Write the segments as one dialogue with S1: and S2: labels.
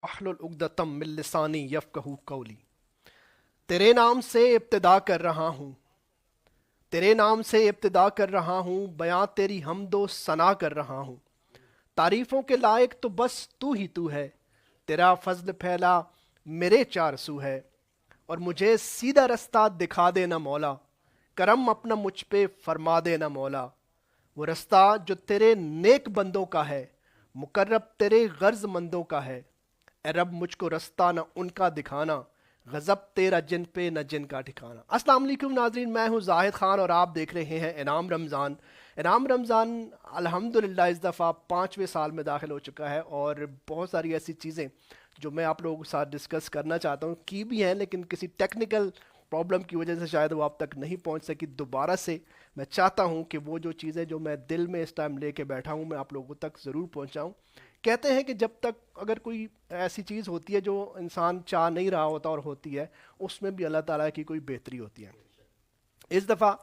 S1: احلل عقدۃ من لسانی یفقہوا قولی۔ تیرے نام سے ابتدا کر رہا ہوں، تیرے نام سے ابتدا کر رہا ہوں، بیاں تیری حمد و ثنا کر رہا ہوں۔ تعریفوں کے لائق تو بس تو ہی تو ہے، تیرا فضل پھیلا میرے چار سو ہے، اور مجھے سیدھا رستہ دکھا دینا مولا، کرم اپنا مجھ پہ فرما دینا مولا۔ وہ رستہ جو تیرے نیک بندوں کا ہے، مقرب تیرے غرض مندوں کا ہے، اے رب مجھ کو رستہ نہ ان کا دکھانا، غضب تیرا جن پہ نہ جن کا ٹھکانا۔ السلام علیکم ناظرین، میں ہوں زاہد خان اور آپ دیکھ رہے ہیں انعام رمضان۔ انعام رمضان الحمدللہ اس دفعہ 5ویں سال میں داخل ہو چکا ہے، اور بہت ساری ایسی چیزیں جو میں آپ لوگوں کے ساتھ ڈسکس کرنا چاہتا ہوں کی بھی ہیں، لیکن کسی ٹیکنیکل پرابلم کی وجہ سے شاید وہ آپ تک نہیں پہنچ سکی۔ دوبارہ سے میں چاہتا ہوں کہ وہ جو چیزیں جو میں دل میں اس ٹائم لے کے بیٹھا ہوں میں آپ لوگوں تک ضرور پہنچاؤں۔ کہتے ہیں کہ جب تک اگر کوئی ایسی چیز ہوتی ہے جو انسان چاہ نہیں رہا ہوتا اور ہوتی ہے، اس میں بھی اللہ تعالیٰ کی کوئی بہتری ہوتی ہے۔ اس دفعہ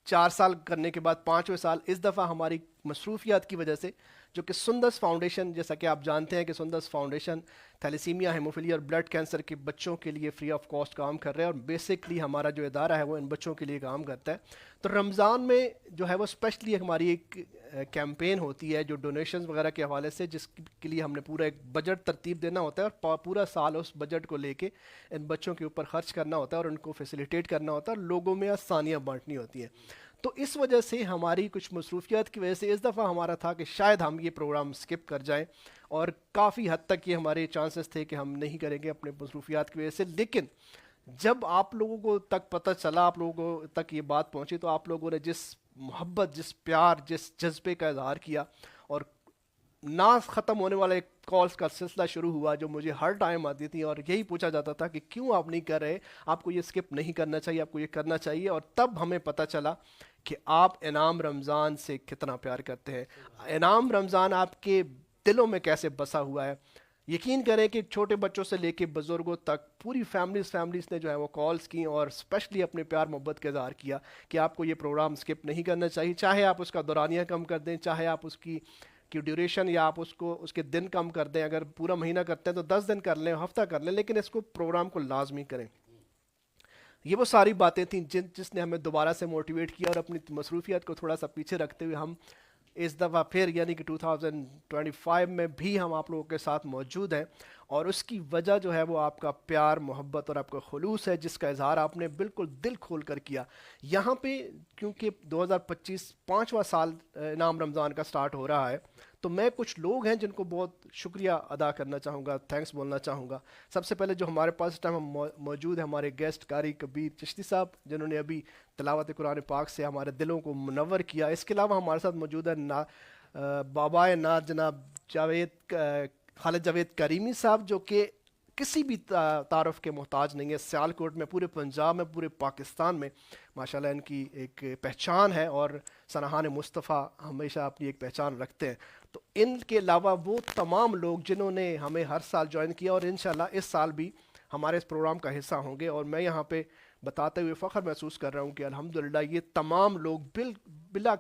S1: 4 سال کرنے کے بعد 5ویں سال، اس دفعہ ہماری مصروفیات کی وجہ سے، جو کہ سندس فاؤنڈیشن، جیسا کہ آپ جانتے ہیں کہ سندس فاؤنڈیشن تھیلیسیمیا، ہیموفیلیا اور بلڈ کینسر کے بچوں کے لیے فری آف کاسٹ کام کر رہے ہیں، اور بیسکلی ہمارا جو ادارہ ہے وہ ان بچوں کے لیے کام کرتا ہے۔ تو رمضان میں جو ہے وہ اسپیشلی ہماری ایک کیمپین ہوتی ہے جو ڈونیشنز وغیرہ کے حوالے سے، جس کے لیے ہم نے پورا ایک بجٹ ترتیب دینا ہوتا ہے، اور پورا سال اس بجٹ کو لے کے ان بچوں کے اوپر خرچ کرنا ہوتا ہے اور ان کو فیسیلیٹیٹ کرنا ہوتا ہے، لوگوں میں آسانیاں بانٹنی ہوتی ہیں۔ تو اس وجہ سے ہماری کچھ مصروفیات کی وجہ سے اس دفعہ ہمارا تھا کہ شاید ہم یہ پروگرام سکپ کر جائیں، اور کافی حد تک یہ ہمارے چانسز تھے کہ ہم نہیں کریں گے اپنے مصروفیات کی وجہ سے۔ لیکن جب آپ لوگوں کو تک پتہ چلا، آپ لوگوں کو تک یہ بات پہنچی، تو آپ لوگوں نے جس محبت، جس پیار، جس جذبے کا اظہار کیا، اور نہ ختم ہونے والے کالز کا سلسلہ شروع ہوا جو مجھے ہر ٹائم آتی تھی، اور یہی پوچھا جاتا تھا کہ کیوں آپ نہیں کر رہے، آپ کو یہ سکپ نہیں کرنا چاہیے، آپ کو یہ کرنا چاہیے۔ اور تب ہمیں پتہ چلا کہ آپ انعام رمضان سے کتنا پیار کرتے ہیں، انعام رمضان آپ کے دلوں میں کیسے بسا ہوا ہے۔ یقین کریں کہ چھوٹے بچوں سے لے کے بزرگوں تک پوری فیملیز نے جو ہے وہ کالز کی، اور اسپیشلی اپنے پیار محبت کا اظہار کیا کہ آپ کو یہ پروگرام سکپ نہیں کرنا چاہیے، چاہے آپ اس کا دورانیہ کم کر دیں، چاہے آپ اس کی ڈیوریشن یا آپ اس کے دن کم کر دیں، اگر پورا مہینہ کرتے ہیں تو 10 دن کر لیں، ہفتہ کر لیں، لیکن اس کو پروگرام کو لازمی کریں۔ یہ وہ ساری باتیں تھیں جس نے ہمیں دوبارہ سے موٹیویٹ کیا، اور اپنی مصروفیات کو تھوڑا سا پیچھے رکھتے ہوئے ہم اس دفعہ پھر یعنی کہ 2025 میں بھی ہم آپ لوگوں کے ساتھ موجود ہیں، اور اس کی وجہ جو ہے وہ آپ کا پیار، محبت اور آپ کا خلوص ہے، جس کا اظہار آپ نے بالکل دل کھول کر کیا یہاں پہ۔ کیونکہ 2025 5واں سال انعام رمضان کا سٹارٹ ہو رہا ہے، تو میں کچھ لوگ ہیں جن کو بہت شکریہ ادا کرنا چاہوں گا، تھینکس بولنا چاہوں گا۔ سب سے پہلے جو ہمارے پاس اس ٹائم موجود ہیں ہمارے گیسٹ قاری کبیر چشتی صاحب، جنہوں نے ابھی تلاوت قرآن پاک سے ہمارے دلوں کو منور کیا۔ اس کے علاوہ ہمارے ساتھ موجود ہے بابائے نعت جناب خالد جاوید کریمی صاحب، جو کہ کسی بھی تعارف کے محتاج نہیں ہے، سیالکوٹ میں، پورے پنجاب میں، پورے پاکستان میں ماشاءاللہ ان کی ایک پہچان ہے، اور سنہان مصطفیٰ ہمیشہ اپنی ایک پہچان رکھتے ہیں۔ تو ان کے علاوہ وہ تمام لوگ جنہوں نے ہمیں ہر سال جوائن کیا، اور انشاءاللہ اس سال بھی ہمارے اس پروگرام کا حصہ ہوں گے، اور میں یہاں پہ بتاتے ہوئے فخر محسوس کر رہا ہوں کہ الحمدللہ یہ تمام لوگ بلا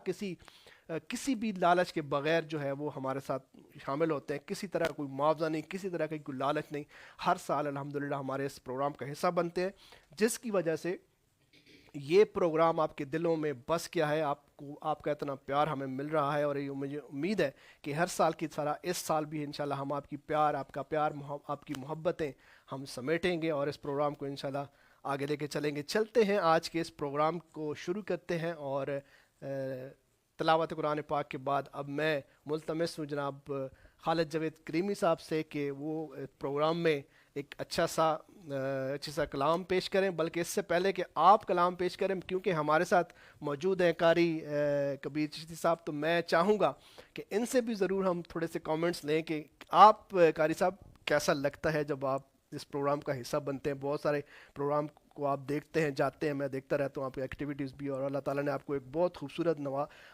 S1: کسی بھی لالچ کے بغیر جو ہے وہ ہمارے ساتھ شامل ہوتے ہیں، کسی طرح کوئی معاوضہ نہیں، کسی طرح کا کوئی لالچ نہیں، ہر سال الحمدللہ ہمارے اس پروگرام کا حصہ بنتے ہیں، جس کی وجہ سے یہ پروگرام آپ کے دلوں میں بس کیا ہے، آپ کو آپ کا اتنا پیار ہمیں مل رہا ہے، اور یہ مجھے امید ہے کہ ہر سال کی طرح اس سال بھی انشاءاللہ ہم آپ کا پیار آپ کی محبتیں ہم سمیٹیں گے، اور اس پروگرام کو انشاءاللہ آگے لے کے چلیں گے۔ چلتے ہیں آج کے اس پروگرام کو شروع کرتے ہیں، اور تلاوت قرآن پاک کے بعد اب میں ملتمس ہوں جناب خالد جاوید کریمی صاحب سے کہ وہ پروگرام میں ایک اچھا سا کلام پیش کریں، بلکہ اس سے پہلے کہ آپ کلام پیش کریں، کیونکہ ہمارے ساتھ موجود ہیں قاری کبیر چشتی صاحب، تو میں چاہوں گا کہ ان سے بھی ضرور ہم تھوڑے سے کامنٹس لیں کہ آپ قاری صاحب کیسا لگتا ہے جب آپ اس پروگرام کا حصہ بنتے ہیں۔ بہت سارے پروگرام کو آپ دیکھتے ہیں، جاتے ہیں، میں دیکھتا رہتا ہوں آپ کی ایکٹیویٹیز بھی، اور اللہ تعالیٰ نے آپ کو ایک بہت خوبصورت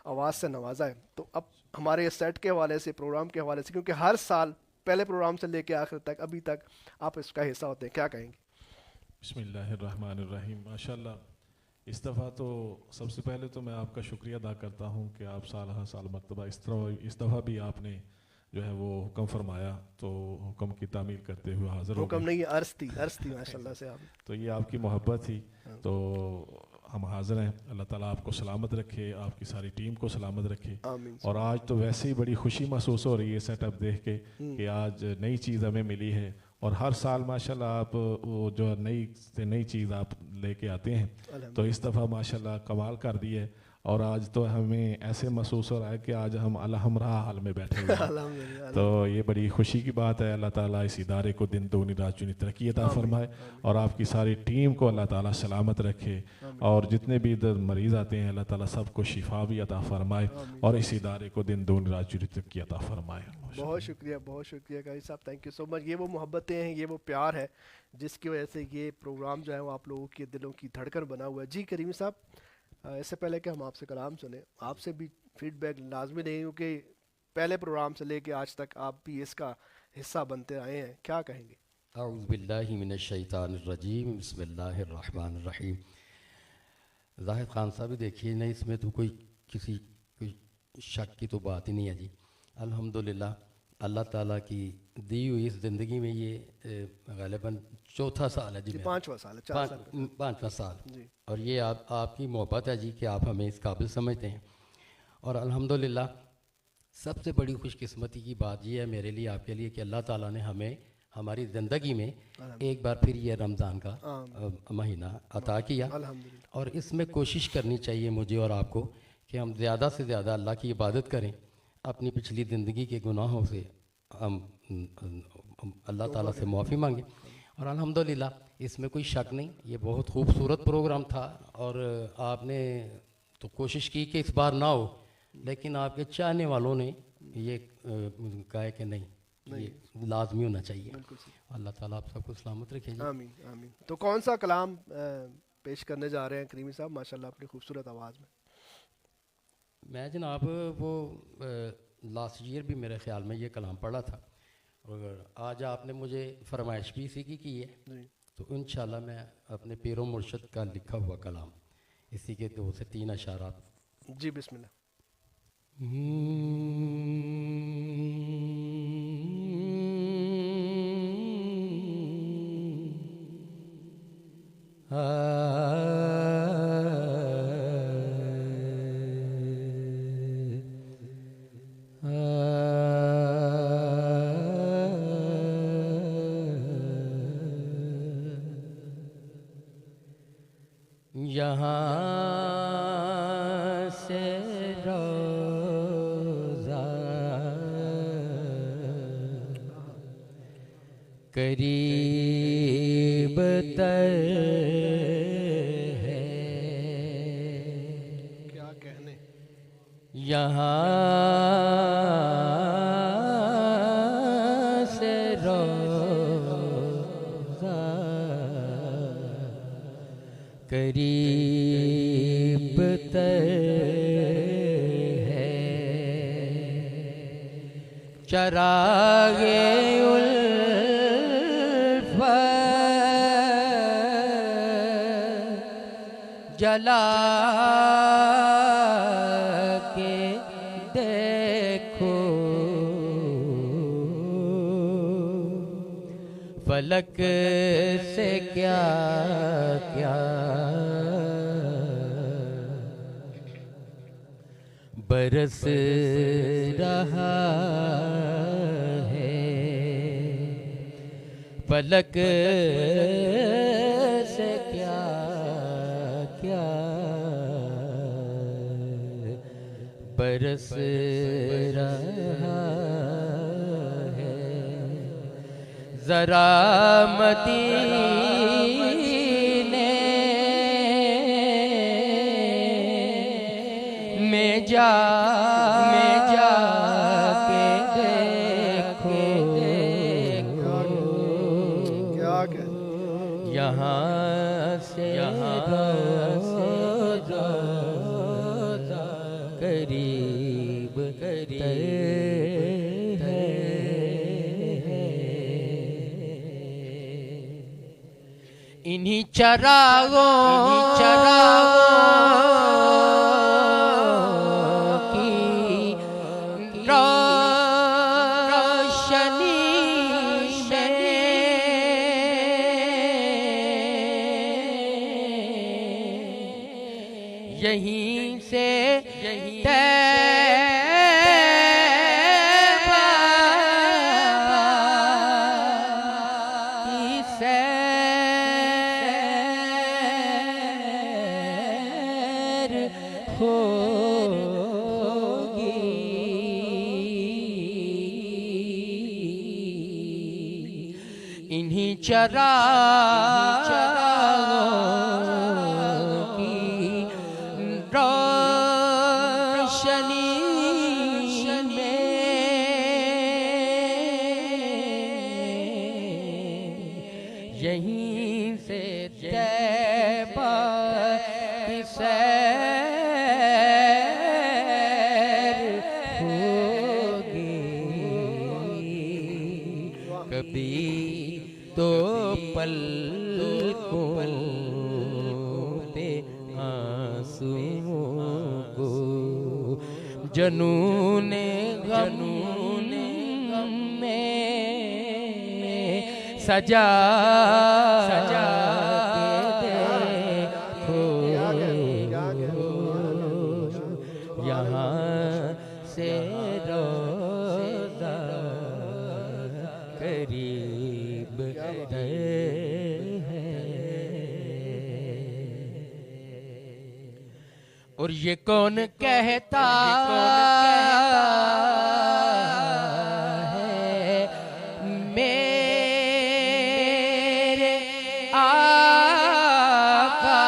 S1: آواز سے نوازا ہے۔ تو اب ہمارے سیٹ کے حوالے سے، پروگرام کے حوالے سے، کیونکہ ہر سال پہلے پروگرام سے لے کے آخر تک ابھی تک آپ اس کا حصہ ہوتے ہیں، کیا کہیں گے؟
S2: بسم اللہ الرحمن الرحیم۔ ماشاءاللہ اس دفعہ تو سب سے پہلے تو میں آپ کا شکریہ ادا کرتا ہوں کہ آپ سال ہر سال مرتبہ اس دفعہ بھی آپ نے جو ہے وہ حکم فرمایا تو حکم کی تعمیل کرتے ہوئے حاضر ہو
S1: حکم
S2: گئے.
S1: نہیں عرض تھی ماشاءاللہ سے آپ.
S2: تو یہ آپ کی محبت تھی. تو ہم حاضر ہیں. اللہ تعالیٰ آپ کو سلامت رکھے, آپ کی ساری ٹیم کو سلامت رکھے.
S1: آمین.
S2: اور آج تو ویسے ہی بڑی خوشی محسوس ہو رہی ہے سیٹ اپ دیکھ کے کہ آج نئی چیز ہمیں ملی ہے. اور ہر سال ماشاءاللہ آپ وہ جو نئی سے نئی چیز آپ لے کے آتے ہیں, تو اس دفعہ ماشاءاللہ کمال کر دی ہے. اور آج تو ہمیں ایسے محسوس ہو رہا ہے کہ آج ہم الحمراہ حال میں بیٹھے ہوئے ہیں. تو یہ بڑی خوشی کی بات ہے. اللہ تعالیٰ اس ادارے کو دن دگنی رات چوگنی ترقی عطا فرمائے, اور آپ کی ساری ٹیم کو اللہ تعالیٰ سلامت رکھے, اور جتنے بھی ادھر مریض آتے ہیں اللہ تعالیٰ سب کو شفا بھی عطا فرمائے, اور اس ادارے کو دن دگنی رات چوگنی ترقی عطا فرمائے.
S1: بہت شکریہ قاری صاحب, تھینک یو سو مچ. یہ وہ محبتیں ہیں, یہ وہ پیار ہے جس کی وجہ سے یہ پروگرام جو ہے وہ آپ لوگوں کے دلوں کی دھڑکن بنا ہوا ہے. جی کریمی صاحب, اس سے پہلے کہ ہم آپ سے کلام سنیں, آپ سے بھی فیڈ بیک لازمی نہیں, کیونکہ پہلے پروگرام سے لے کے آج تک آپ بھی اس کا حصہ بنتے آئے ہیں, کیا کہیں گے؟
S3: اعوذ باللہ من الشیطان الرجیم, بسم اللہ الرحمن الرحیم. زاہد خان صاحب دیکھیے نا, اس میں تو کوئی شک کی تو بات ہی نہیں ہے جی. الحمدللہ اللہ تعالیٰ کی دی ہوئی اس زندگی میں یہ غالباً چوتھا سال ہے جی,
S1: پانچواں سال ہے,
S3: پانچواں سال
S1: جی.
S3: اور یہ آپ کی محبت ہے جی کہ آپ ہمیں اس قابل سمجھتے ہیں. اور الحمدللہ سب سے بڑی خوش قسمتی کی بات یہ ہے میرے لیے, آپ کے لیے, کہ اللہ تعالیٰ نے ہمیں ہماری زندگی میں ایک بار پھر یہ رمضان کا مہینہ عطا کیا. اور اس میں کوشش کرنی چاہیے مجھے اور آپ کو کہ ہم زیادہ سے زیادہ اللہ کی عبادت کریں, اپنی پچھلی زندگی کے گناہوں سے ہم اللہ تعالیٰ سے معافی مانگیں. اور الحمدللہ اس میں کوئی شک نہیں, یہ بہت خوبصورت پروگرام تھا, اور آپ نے تو کوشش کی کہ اس بار نہ ہو, لیکن آپ کے چاہنے والوں نے یہ کہا کہ نہیں, یہ لازمی ہونا چاہیے. اللہ تعالیٰ آپ سب کو سلامت رکھے جی.
S1: آمین آمین. تو کون سا کلام پیش کرنے جا رہے ہیں کریمی صاحب, ماشاءاللہ اپنی خوبصورت آواز میں؟
S3: میں جناب وہ لاسٹ ایئر بھی میرے خیال میں یہ کلام پڑھا تھا, اور آج آپ نے مجھے فرمائش بھی اسی کی ہے, تو انشاءاللہ میں اپنے پیر و مرشد کا لکھا ہوا کلام اسی کے 2 سے 3 اشارات.
S1: جی بسم اللہ.
S3: یہاں سے روزہ قریب تر ہے,
S1: کیا کہنے,
S3: یہاں سے روزہ قریب تر ہے, چراغ الفت جلا کے دیکھو, فلک سے کیا کیا برس رہا ہے, فلک سے کیا کیا برس رہا ہے. ذرا مدینے میں جا کے دیکھو, یہاں سے روزہ قریب ہے. انہی چراغوں کی روشنی یہیں سے چراغوں کی روشنی میں یہیں سے طیبہ کی سیر ہوگی کبھی تو پلکوں پہ آنسوؤں کو جنون غم میں سجا کے دیکھو یہاں سے روزہ قریب اور یہ کون کہتا ہے میرے آقا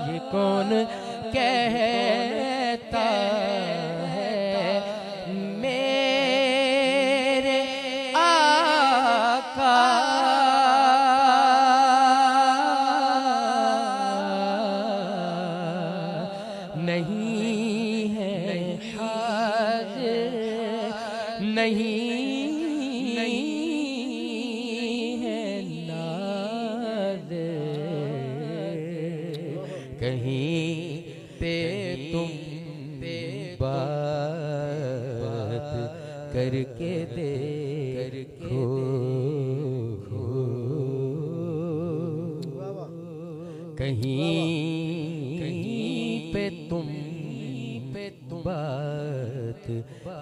S3: یہ کون کہتا ہے میرے آقا نہیں ہے حاضر نہیں ہے ناظر کہیں پہ تم بات کر کے دیکھو کہیں پہ تم بات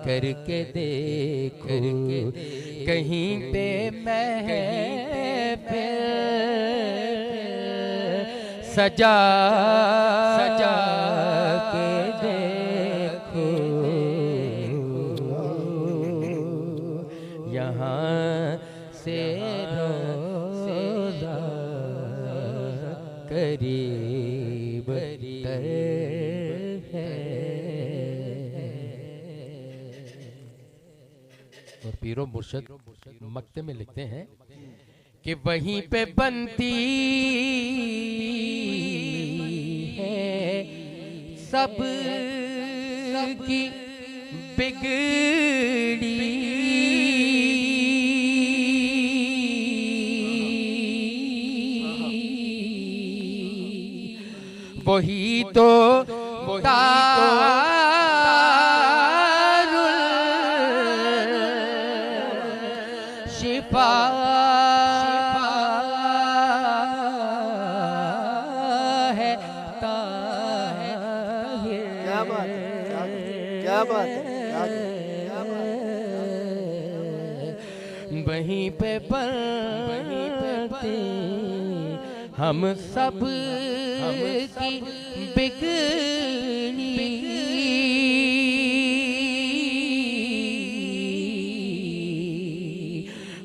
S3: کر کے دیکھو کہیں پہ محفل سجا کے دیکھو یہاں سے روزہ قریب تر ہے اور پیر و مرشد مکتے میں لکھتے ہیں کہ وہیں پہ بنتی ہے سب کی بگڑی وہی تو دار الشفا ہے طاہر
S1: کیا بات ہے
S3: وہیں پہ بنتے ہم سب کی بگڑی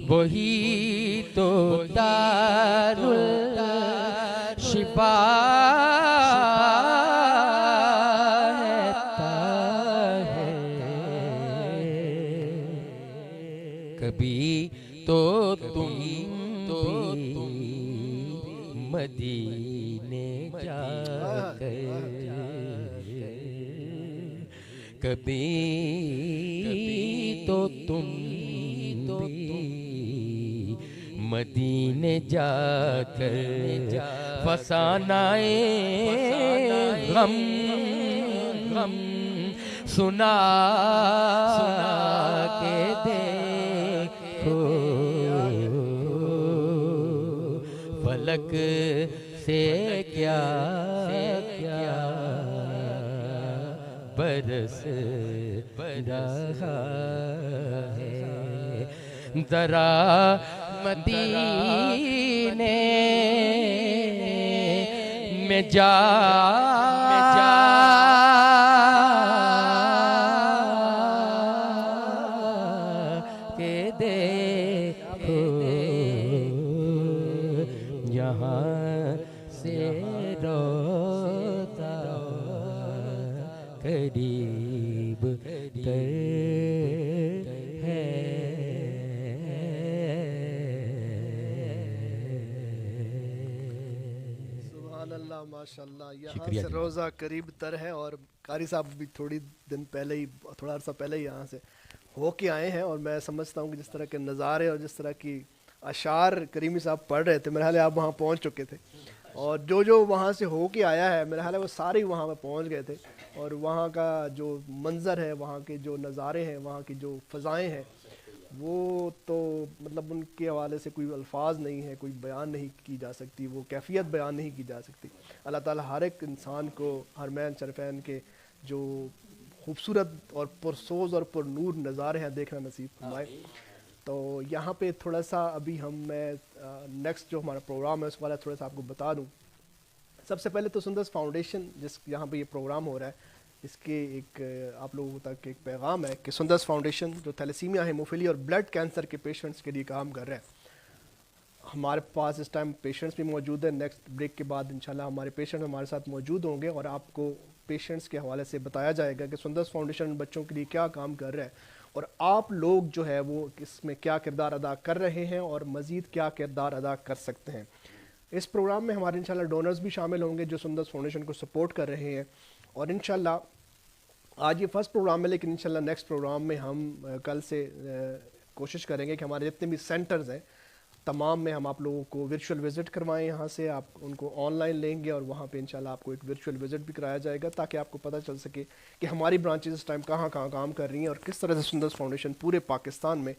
S3: وہی تو دار الشفا ہے طاہر کبھی تو تم مدینے جا کر کبھی تو تم مدینے جا کر فسانائے غم سنا کے دیکھو فلک سے کیا برس رہا ہے ذرا مدینے میں جا کے دیکھو یہاں سے روتا قریب تر ہے
S1: سبحان اللہ ماشاء اللہ. یہاں سے روزہ قریب تر ہے, اور قاری صاحب بھی تھوڑی دن پہلے ہی, تھوڑا عرصہ پہلے ہی یہاں سے ہو کے آئے ہیں, اور میں سمجھتا ہوں کہ جس طرح کے نظارے اور جس طرح کی اشعار کریمی صاحب پڑھ رہے تھے, میرے خیال ہے آپ وہاں پہنچ چکے تھے, اور جو وہاں سے ہو کے آیا ہے میرے خیال ہے وہ سارے وہاں پہ پہنچ گئے تھے, اور وہاں کا جو منظر ہے, وہاں کے جو نظارے ہیں, وہاں کی جو فضائیں ہیں, وہ تو مطلب ان کے حوالے سے کوئی الفاظ نہیں ہے, کوئی بیان نہیں کی جا سکتی, وہ کیفیت بیان نہیں کی جا سکتی. اللہ تعالیٰ ہر ایک انسان کو حرمین شریفین کے جو خوبصورت اور پرسوز اور پر نور نظارے ہیں دیکھنا نصیب فرمائے. تو یہاں پہ تھوڑا سا ابھی میں نیکسٹ جو ہمارا پروگرام ہے اس والا تھوڑا سا آپ کو بتا دوں. سب سے پہلے تو سندس فاؤنڈیشن جس یہاں پہ یہ پروگرام ہو رہا ہے, اس کے ایک آپ لوگوں تک ایک پیغام ہے کہ سندس فاؤنڈیشن جو تھیلیسیمیا ہیموفیلی اور بلڈ کینسر کے پیشنٹس کے لیے کام کر رہا ہے. ہمارے پاس اس ٹائم پیشنٹس بھی موجود ہیں, نیکسٹ بریک کے بعد انشاءاللہ ہمارے پیشنٹ ہمارے ساتھ موجود ہوں گے, اور آپ کو پیشنٹس کے حوالے سے بتایا جائے گا کہ سندس فاؤنڈیشن بچوں کے لیے کیا کام کر رہا ہے, اور آپ لوگ جو ہے وہ اس میں کیا کردار ادا کر رہے ہیں اور مزید کیا کردار ادا کر سکتے ہیں. اس پروگرام میں ہمارے انشاءاللہ ڈونرز بھی شامل ہوں گے جو سندس فاؤنڈیشن کو سپورٹ کر رہے ہیں, اور انشاءاللہ آج یہ فرسٹ پروگرام ہے, لیکن انشاءاللہ نیکسٹ پروگرام میں ہم کل سے کوشش کریں گے کہ ہمارے جتنے بھی سینٹرز ہیں تمام میں ہم آپ لوگوں کو ورچوئل وزٹ کروائیں. یہاں سے آپ ان کو آن لائن لیں گے, اور وہاں پہ انشاءاللہ آپ کو ایک ورچوئل وزٹ بھی کرایا جائے گا, تاکہ آپ کو پتہ چل سکے کہ ہماری برانچز اس ٹائم کہاں کام کر رہی ہیں, اور کس طرح سے سندس فاؤنڈیشن پورے پاکستان میں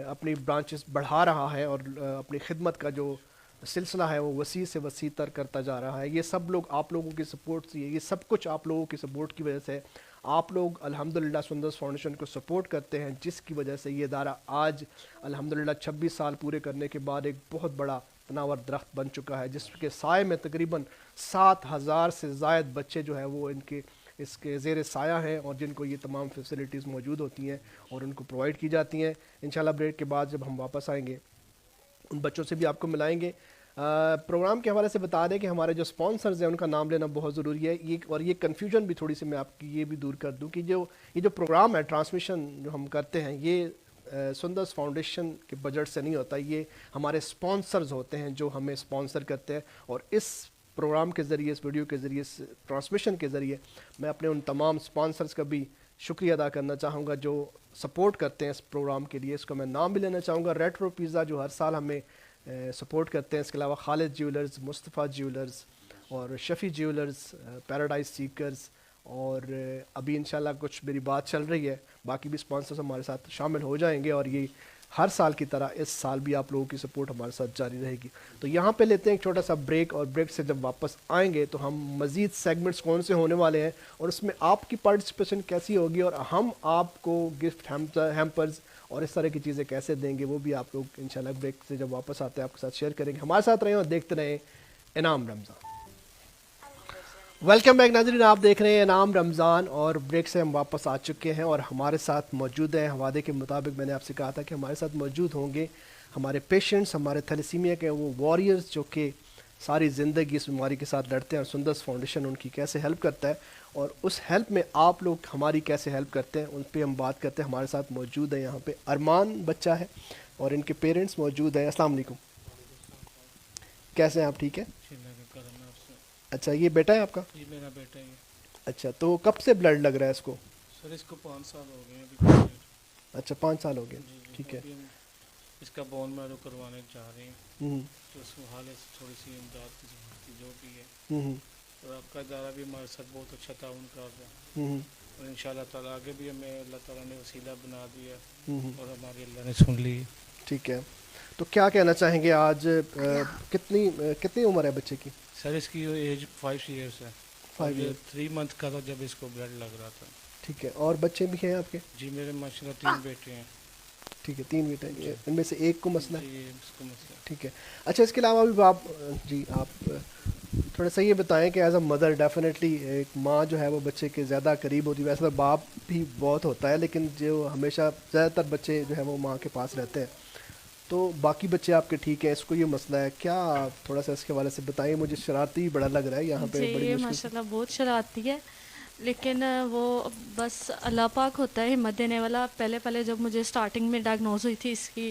S1: اپنی برانچز بڑھا رہا ہے, اور اپنی خدمت کا جو سلسلہ ہے وہ وسیع سے وسیع تر کرتا جا رہا ہے. یہ سب لوگ آپ لوگوں کی سپورٹ سے, یہ سب کچھ آپ لوگوں کی سپورٹ کی وجہ سے. آپ لوگ الحمدللہ سندس فاؤنڈیشن کو سپورٹ کرتے ہیں, جس کی وجہ سے یہ ادارہ آج الحمدللہ 26 سال پورے کرنے کے بعد ایک بہت بڑا تناور درخت بن چکا ہے, جس کے سائے میں تقریباً 7,000 سے زائد بچے جو ہے وہ اس کے زیر سایہ ہیں, اور جن کو یہ تمام فیسلٹیز موجود ہوتی ہیں اور ان کو پرووائڈ کی جاتی ہیں. انشاءاللہ بریک کے بعد جب ہم واپس آئیں گے ان بچوں سے بھی آپ کو ملائیں گے. پروگرام کے حوالے سے بتا دیں کہ ہمارے جو سپانسرز ہیں ان کا نام لینا بہت ضروری ہے, اور یہ کنفیوژن بھی تھوڑی سی میں آپ کی یہ بھی دور کر دوں کہ یہ جو پروگرام ہے ٹرانسمیشن جو ہم کرتے ہیں یہ سندس فاؤنڈیشن کے بجٹ سے نہیں ہوتا, یہ ہمارے سپانسرز ہوتے ہیں جو ہمیں سپانسر کرتے ہیں. اور اس پروگرام کے ذریعے, اس ویڈیو کے ذریعے, اس ٹرانسمیشن کے ذریعے میں اپنے ان تمام سپانسرز کا بھی شکریہ ادا کرنا چاہوں گا جو سپورٹ کرتے ہیں اس پروگرام کے لیے. اس کو میں نام بھی لینا چاہوں گا, ریٹرو پیزا جو ہر سال ہمیں سپورٹ کرتے ہیں, اس کے علاوہ خالد جیولرز, مصطفیٰ جیولرز اور شفیع جیولرز, پیراڈائز سیکرز, اور ابھی انشاءاللہ کچھ میری بات چل رہی ہے, باقی بھی سپانسرز ہمارے ساتھ شامل ہو جائیں گے, اور یہ ہر سال کی طرح اس سال بھی آپ لوگوں کی سپورٹ ہمارے ساتھ جاری رہے گی. تو یہاں پہ لیتے ہیں ایک چھوٹا سا بریک, اور بریک سے جب واپس آئیں گے تو ہم مزید سیگمنٹس کون سے ہونے والے ہیں اور اس میں آپ کی پارٹیسپیشن کیسی ہوگی, اور ہم آپ کو گفٹ ہیمپرز اور اس طرح کی چیزیں کیسے دیں گے, وہ بھی آپ لوگ انشاءاللہ بریک سے جب واپس آتے ہیں آپ کے ساتھ شیئر کریں گے. ہمارے ساتھ رہیں اور دیکھتے رہیں انعام رمضان. ویلکم بیک ناظرین, آپ دیکھ رہے ہیں انعام رمضان, اور بریک سے ہم واپس آ چکے ہیں اور ہمارے ساتھ موجود ہیں. وعدے کے مطابق میں نے آپ سے کہا تھا کہ ہمارے ساتھ موجود ہوں گے ہمارے پیشنٹس, ہمارے تھیلیسیمیا کے وہ وارئرز جو کہ ساری زندگی اس بیماری کے ساتھ لڑتے ہیں, اور سندس فاؤنڈیشن ان کی کیسے ہیلپ کرتا ہے, اور اس ہیلپ میں آپ لوگ ہماری کیسے ہیلپ کرتے ہیں, ان پہ ہم بات کرتے ہیں. ہمارے ساتھ موجود ہے یہاں پہ ارمان بچہ ہے, اور ان کے پیرنٹس موجود ہیں. السلام علیکم, کیسے ہیں آپ؟ ٹھیک ہے. اچھا, یہ بیٹا ہے آپ کا؟
S4: یہ میرا بیٹا ہے.
S1: اچھا, تو کب سے بلڈ لگ رہا ہے اس کو؟
S4: سر اس کو 5 سال ہو گئے ہیں.
S1: اچھا, 5 سال ہو گئے. ٹھیک ہے.
S4: اس کا بون میرو کروانے چاہ رہے ہیں, تو اس حوالے سے تھوڑی سی امداد کی جو بھی ہے, اور آپ کا ادارہ بھی ہمارے ساتھ بہت اچھا تعاون کر رہا ہے. اور انشاءاللہ تعالیٰ آگے بھی ہمیں اللہ تعالیٰ نے وسیلہ بنا دیا اور ہماری اللہ نے سن لی.
S1: ٹھیک ہے, تو کیا کہنا چاہیں گے آج کتنی عمر ہے بچے کی؟
S4: سر اس کی ایج 5 ایئرس ہے.
S1: 5
S4: یہ
S1: years.
S4: 3 منتھ کا تھا جب اس کو بلڈ لگ رہا تھا.
S1: ٹھیک ہے, اور بچے بھی ہیں آپ کے؟
S4: جی میرے ماشاءاللہ 3 بیٹے ہیں.
S1: ٹھیک ہے, 3 بیٹے ہیں, ان میں سے ایک کو مسئلہ ہے.
S4: جی اس کو مسئلہ.
S1: ٹھیک ہے. اچھا, اس کے علاوہ بھی آپ جی آپ تھوڑا سا یہ بتائیں کہ ایز اے مدر ڈیفینیٹلی ایک ماں جو ہے وہ بچے کے زیادہ قریب ہوتی ہے. ویسے تو باپ بھی بہت ہوتا ہے, لیکن جو ہمیشہ زیادہ تر بچے جو ہے وہ ماں کے پاس رہتے ہیں. تو باقی بچے آپ کے ٹھیک ہیں, اس کو یہ مسئلہ ہے کیا, تھوڑا سا اس کے حوالے سے بتائیں. مجھے شرارتی بڑا لگ رہا ہے یہاں پہ.
S5: جی یہ ماشاء اللہ بہت شرارتی ہے, لیکن وہ بس اللہ پاک ہوتا ہے ہمت دینے والا. پہلے جب مجھے اسٹارٹنگ میں ڈائگنوز ہوئی تھی اس کی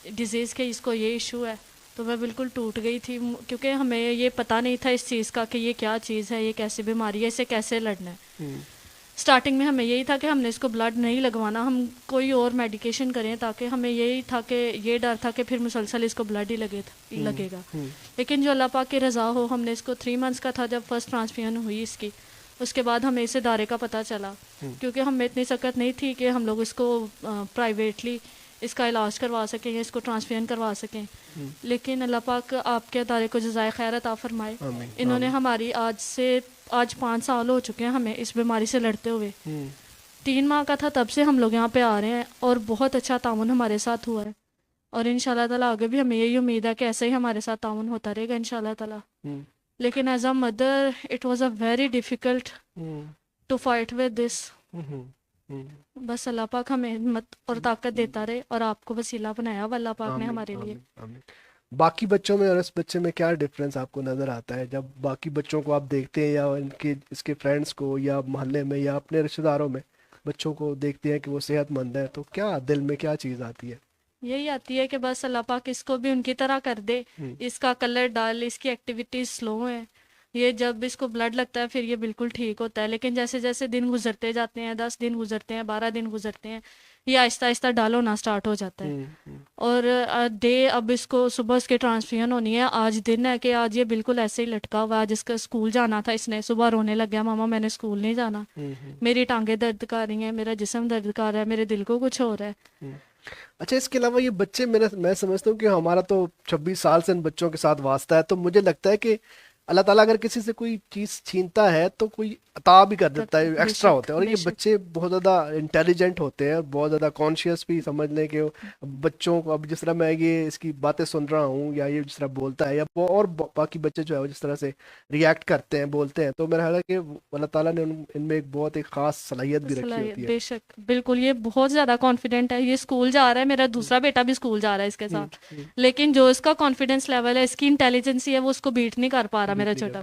S5: ڈیزیز کے, اس کو یہ ایشو ہے, تو میں بالکل ٹوٹ گئی تھی, کیونکہ ہمیں یہ پتہ نہیں تھا اس چیز کا کہ یہ کیا چیز ہے, یہ کیسی بیماری ہے, اسے کیسے لڑنا ہے. اسٹارٹنگ میں ہمیں یہی تھا کہ ہم نے اس کو بلڈ نہیں لگوانا, ہم کوئی اور میڈیکیشن کریں, تاکہ ہمیں یہی تھا کہ یہ ڈر تھا کہ پھر مسلسل اس کو بلڈ ہی لگے گا. لیکن جو اللہ پاک کی رضا ہو, ہم نے اس کو 3 منتھس کا تھا جب فرسٹ ٹرانسفیوژن ہوئی اس کی, اس کے بعد ہمیں اس ادارے کا پتہ چلا, کیونکہ ہمیں اتنی سکت نہیں تھی کہ ہم لوگ اس کو پرائیویٹلی اس کا علاج کروا سکیں یا اس کو ٹرانسفیوژن کروا سکیں. لیکن اللہ پاک آپ کے ادارے کو جزائے خیر عطا فرمائے. انہوں نے ہماری آج 5 سال ہو چکے ہیں ہمیں اس بیماری سے لڑتے ہوئے. 3 ماہ کا تھا تب سے ہم لوگ یہاں پہ آ رہے ہیں, اور بہت اچھا تعاون ہمارے ساتھ ہوا ہے, اور انشاءاللہ تعالیٰ آگے بھی ہمیں یہی امید ہے کہ ایسے ہی ہمارے ساتھ تعاون ہوتا رہے گا انشاءاللہ تعالیٰ. لیکن as a mother it was a very difficult to fight with this. بس اللہ پاک ہمیں ہمت اور طاقت دیتا رہے, اور آپ کو وسیلہ بنایا ہوا اللہ پاک نے ہمارے لیے.
S1: باقی بچوں میں اور اس بچے میں کیا ڈفرینس آپ کو نظر آتا ہے جب باقی بچوں کو آپ دیکھتے ہیں, یا اس کے فرینڈس کو, یا محلے میں, یا اپنے رشتہ داروں میں بچوں کو دیکھتے ہیں کہ وہ صحت مند ہے, تو کیا دل میں کیا چیز آتی ہے؟
S5: یہی آتی ہے کہ بس اللہ پاک اس کو بھی ان کی طرح کر دے, اس کا کلر ڈال, اس کی ایکٹیویٹیز سلو ہیں. یہ جب اس کو بلڈ لگتا ہے پھر یہ بالکل ٹھیک ہوتا ہے, لیکن جیسے جیسے دن گزرتے جاتے ہیں, 10 دن گزرتے ہیں, 12 دن گزرتے ہیں, یہ آہستہ آہستہ ڈال ہونا سٹارٹ ہو جاتا ہے. اور اب اس کو صبح اس کی ٹرانسفیوژن ہونی ہے. آج دن ہے کہ آج یہ بالکل ایسے ہی لٹکا ہوا ہے. آج اس کا اسکول جانا تھا, اس نے صبح رونے لگ گیا, ماما میں نے اسکول نہیں جانا, میری ٹانگیں درد کر رہی ہیں, میرا جسم درد کر رہا ہے, میرے دل کو کچھ ہو رہا ہے.
S1: اچھا, اس کے علاوہ یہ بچے میں سمجھتا ہوں کہ ہمارا تو 26 سال سے ان بچوں کے ساتھ واسطہ ہے, تو مجھے لگتا ہے کہ اللہ تعالیٰ اگر کسی سے کوئی چیز چھینتا ہے تو کوئی عطا بھی کر دیتا ہے, ایکسٹرا ہوتا ہے. اور یہ بچے بہت زیادہ انٹیلیجنٹ ہوتے ہیں, بہت زیادہ کانشیس بھی, سمجھ لیں کہ بچوں کو اب جس طرح میں یہ اس کی باتیں سن رہا ہوں, یا یہ جس طرح بولتا ہے, یا اور باقی بچے جو ہے وہ جس طرح سے ریئیکٹ کرتے ہیں, بولتے ہیں, تو میرا خیال ہے کہ اللہ تعالیٰ نے ان میں ایک بہت ایک خاص صلاحیت بھی رکھی ہوتی ہے.
S5: بے شک, بالکل, یہ بہت زیادہ کانفیڈنٹ ہے. یہ اسکول جا رہا ہے, میرا دوسرا بیٹا بھی اسکول جا رہا ہے اس کے ساتھ, لیکن جو اس کا کانفیڈنس لیول ہے, اس کی انٹیلیجنسی ہے, وہ اس کو بیٹ نہیں کر پا رہا میرا چھوٹا.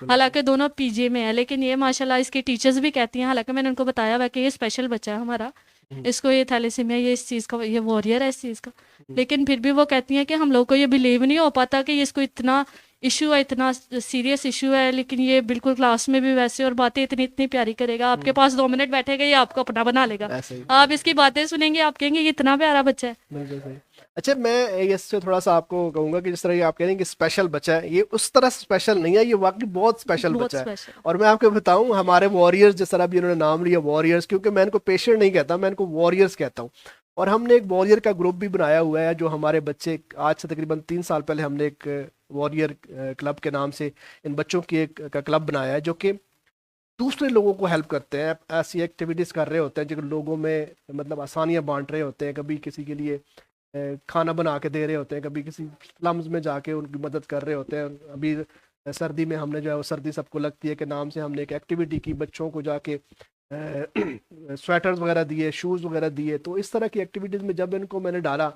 S5: حالانکہ دونوں پی جی میں ہے, لیکن یہ ماشاءاللہ اس کی ٹیچرز بھی کہتی ہیں, حالانکہ میں نے ان کو بتایا ہوا کہ یہ اسپیشل بچہ ہے ہمارا, اس کو یہ تھیلیسیمیا, یہ اس چیز کا, یہ وارئر ہے اس چیز کا, لیکن پھر بھی وہ کہتی ہیں کہ ہم لوگ کو یہ بلیو نہیں ہو پاتا کہ اس کو اتنا ایشو ہے, اتنا سیریس ایشو ہے, لیکن یہ بالکل کلاس میں بھی ویسے, اور باتیں اتنی پیاری کرے گا, آپ کے پاس 2 منٹ بیٹھے گا, یہ آپ کو اپنا بنا لے گا, آپ اس کی باتیں سنیں گے, آپ کہیں گے یہ اتنا پیارا بچہ ہے.
S1: اچھا, میں اس سے تھوڑا سا آپ کو کہوں گا کہ جس طرح یہ آپ کہہ رہے ہیں کہ اسپیشل بچہ ہے, یہ اس طرح اسپیشل نہیں ہے, یہ واقعی بہت اسپیشل بچہ ہے. اور میں آپ کو بتاؤں, ہمارے وارئرز, جس طرح بھی انہوں نے نام لیا وارئرز, کیونکہ میں ان کو پیشنٹ نہیں کہتا, میں ان کو وارئرز کہتا ہوں. اور ہم نے ایک وارئر کا گروپ بھی بنایا ہوا ہے, جو ہمارے بچے, آج سے تقریباً 3 سال پہلے ہم نے ایک وارئر کلب کے نام سے ان بچوں کی ایک کلب بنایا ہے, جو کہ دوسرے لوگوں کو ہیلپ کرتے ہیں, ایسی ایکٹیویٹیز کر رہے ہوتے ہیں جو لوگوں میں مطلب آسانیاں بانٹ رہے ہوتے ہیں, کبھی کسی کے لیے کھانا بنا کے دے رہے ہوتے ہیں, کبھی کسی سلمز میں جا کے ان کی مدد کر رہے ہوتے ہیں. ابھی سردی میں ہم نے جو ہے وہ سردی سب کو لگتی ہے کے نام سے ہم نے ایک ایکٹیویٹی کی, بچوں کو جا کے سویٹرز وغیرہ دیے, شوز وغیرہ دیے. تو اس طرح کی ایکٹیویٹیز میں جب ان کو میں نے ڈالا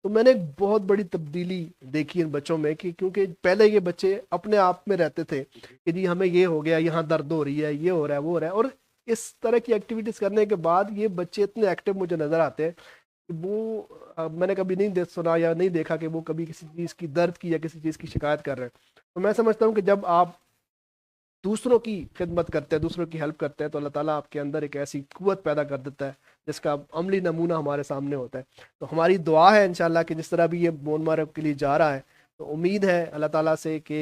S1: تو میں نے ایک بہت بڑی تبدیلی دیکھی ان بچوں میں, کہ کیونکہ پہلے یہ بچے اپنے آپ میں رہتے تھے کہ جی ہمیں یہ ہو گیا, یہاں درد ہو رہی ہے, یہ ہو رہا ہے, وہ ہو رہا ہے. اور اس طرح کی ایکٹیویٹیز کرنے کے بعد یہ بچے اتنے ایکٹیو مجھے نظر آتے ہیں کہ وہ میں نے کبھی نہیں سنا یا نہیں دیکھا کہ وہ کبھی کسی چیز کی درد کی یا کسی چیز کی شکایت کر رہے ہیں. تو میں سمجھتا ہوں کہ جب آپ دوسروں کی خدمت کرتے ہیں, دوسروں کی ہیلپ کرتے ہیں, تو اللہ تعالیٰ آپ کے اندر ایک ایسی قوت پیدا کر دیتا ہے جس کا عملی نمونہ ہمارے سامنے ہوتا ہے. تو ہماری دعا ہے انشاءاللہ کہ جس طرح بھی یہ بون میرو کے لیے جا رہا ہے, تو امید ہے اللہ تعالیٰ سے کہ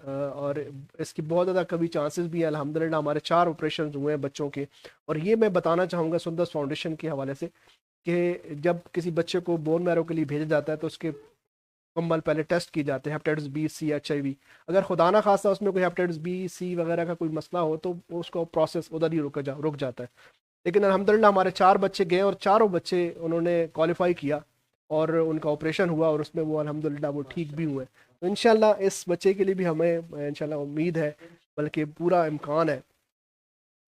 S1: اور اس کی بہت زیادہ کبھی چانسز بھی ہیں. الحمدللہ ہمارے 4 آپریشنز ہوئے ہیں بچوں کے. اور یہ میں بتانا چاہوں گا سندس فاؤنڈیشن کے حوالے سے کہ جب کسی بچے کو بون میرو کے لیے بھیجا جاتا ہے تو اس کے مکمل پہلے ٹیسٹ کی جاتے ہیں, ہیپاٹائٹس بی, سی, HIV. اگر خدا نہ خواستہ اس میں کوئی ہیپاٹائٹس بی, سی وغیرہ کا کوئی مسئلہ ہو تو اس کو پروسیس ادھر ہی رک جاتا ہے. لیکن الحمدللہ ہمارے 4 بچے گئے اور چاروں بچے انہوں نے کوالیفائی کیا اور ان کا آپریشن ہوا اور اس میں وہ الحمدللہ وہ ٹھیک بھی ہوئے. تو انشاءاللہ اس بچے کے لیے بھی ہمیں انشاءاللہ امید ہے, بلکہ پورا امکان ہے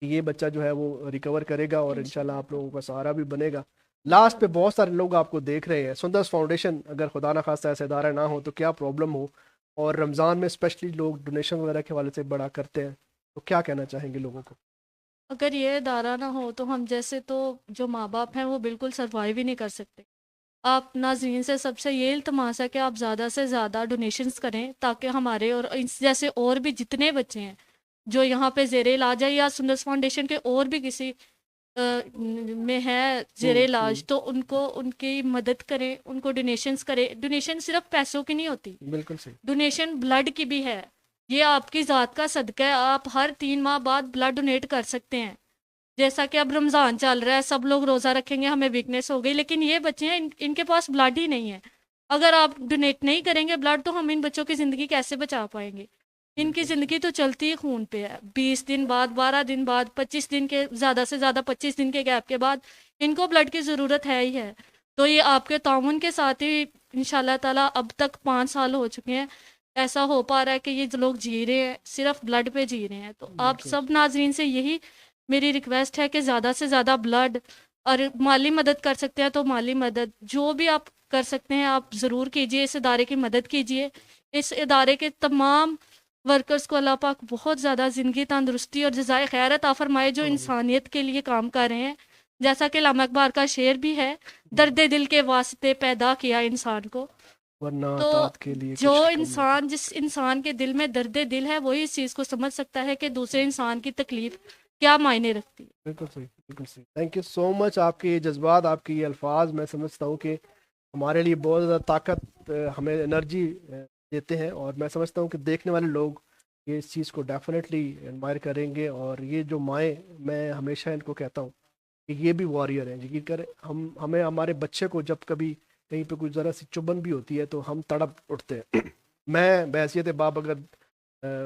S1: کہ یہ بچہ جو ہے وہ ریکور کرے گا اور انشاءاللہ آپ لوگوں کا سہارا بھی بنے گا. لاسٹ پہ بہت سارے لوگ آپ کو دیکھ رہے ہیں. سندس فاؤنڈیشن اگر خدا نہ خواستہ ایسے ادارہ نہ ہو تو کیا پرابلم ہو, اور رمضان میں اسپیشلی لوگ ڈونیشن وغیرہ کے حوالے سے بڑا کرتے ہیں, تو کیا کہنا چاہیں گے لوگوں کو؟
S5: اگر یہ ادارہ نہ ہو تو ہم جیسے تو جو ماں باپ ہیں وہ بالکل سروائیو ہی نہیں کر سکتے. آپ ناظرین سے سب سے یہ التماس ہے کہ آپ زیادہ سے زیادہ ڈونیشنز کریں تاکہ ہمارے اور اس جیسے اور بھی جتنے بچے ہیں جو یہاں پہ زیر علاج ہے یا سندس فاؤنڈیشن کے اور بھی کسی میں ہے زیر علاج, تو ان کو ان کی مدد کریں, ان کو ڈونیشنز کریں. ڈونیشن صرف پیسوں کی نہیں ہوتی,
S1: بالکل صحیح.
S5: ڈونیشن بلڈ کی بھی ہے. یہ آپ کی ذات کا صدقہ ہے. آپ ہر 3 ماہ بعد بلڈ ڈونیٹ کر سکتے ہیں. جیسا کہ اب رمضان چل رہا ہے, سب لوگ روزہ رکھیں گے, ہمیں ویکنیس ہو گئی, لیکن یہ بچے ہیں ان کے پاس بلڈ ہی نہیں ہے. اگر آپ ڈونیٹ نہیں کریں گے بلڈ تو ہم ان بچوں کی زندگی کیسے بچا پائیں گے؟ ان کی زندگی تو چلتی ہی خون پہ ہے. 20 دن بعد, 12 دن بعد, 25 دن کے زیادہ سے زیادہ 25 دن کے گیپ کے بعد ان کو بلڈ کی ضرورت ہے ہی ہے. تو یہ آپ کے تعاون کے ساتھ ہی انشاءاللہ تعالیٰ اب تک 5 سال ہو چکے ہیں ایسا ہو پا رہا ہے کہ یہ لوگ جی رہے ہیں, صرف بلڈ پہ جی رہے ہیں. تو آپ سب ناظرین سے یہی میری ریکویسٹ ہے کہ زیادہ سے زیادہ بلڈ, اور مالی مدد کر سکتے ہیں تو مالی مدد جو بھی آپ کر سکتے ہیں آپ ضرور کیجئے. اس ادارے کی مدد کیجئے. اس ادارے کے تمام ورکرز کو اللہ پاک بہت زیادہ زندگی, تندرستی اور جزائے خیر عطا فرمائے جو انسانیت کے لیے کام کر رہے ہیں. جیسا کہ علامہ اقبال کا شعر بھی ہے, درد دل کے واسطے پیدا کیا انسان کو. تو جو انسان, جس انسان کے دل میں درد دل ہے وہی اس چیز کو سمجھ سکتا ہے کہ دوسرے انسان کی تکلیف کیا معنی رکھتی ہے.
S1: بالکل صحیح, بالکل صحیح. تھینک یو سو مچ. آپ کے یہ جذبات, آپ کے یہ الفاظ میں سمجھتا ہوں کہ ہمارے لیے بہت زیادہ طاقت, ہمیں انرجی دیتے ہیں, اور میں سمجھتا ہوں کہ دیکھنے والے لوگ یہ اس چیز کو ڈیفینیٹلی ایڈمائر کریں گے. اور یہ جو مائیں, میں ہمیشہ ان کو کہتا ہوں کہ یہ بھی وارئر ہیں. یقین کریں, ہمیں ہمارے بچے کو جب کبھی کہیں پہ کوئی ذرا سی چبھن بھی ہوتی ہے تو ہم تڑپ اٹھتے ہیں. میں بحیثیت باپ اگر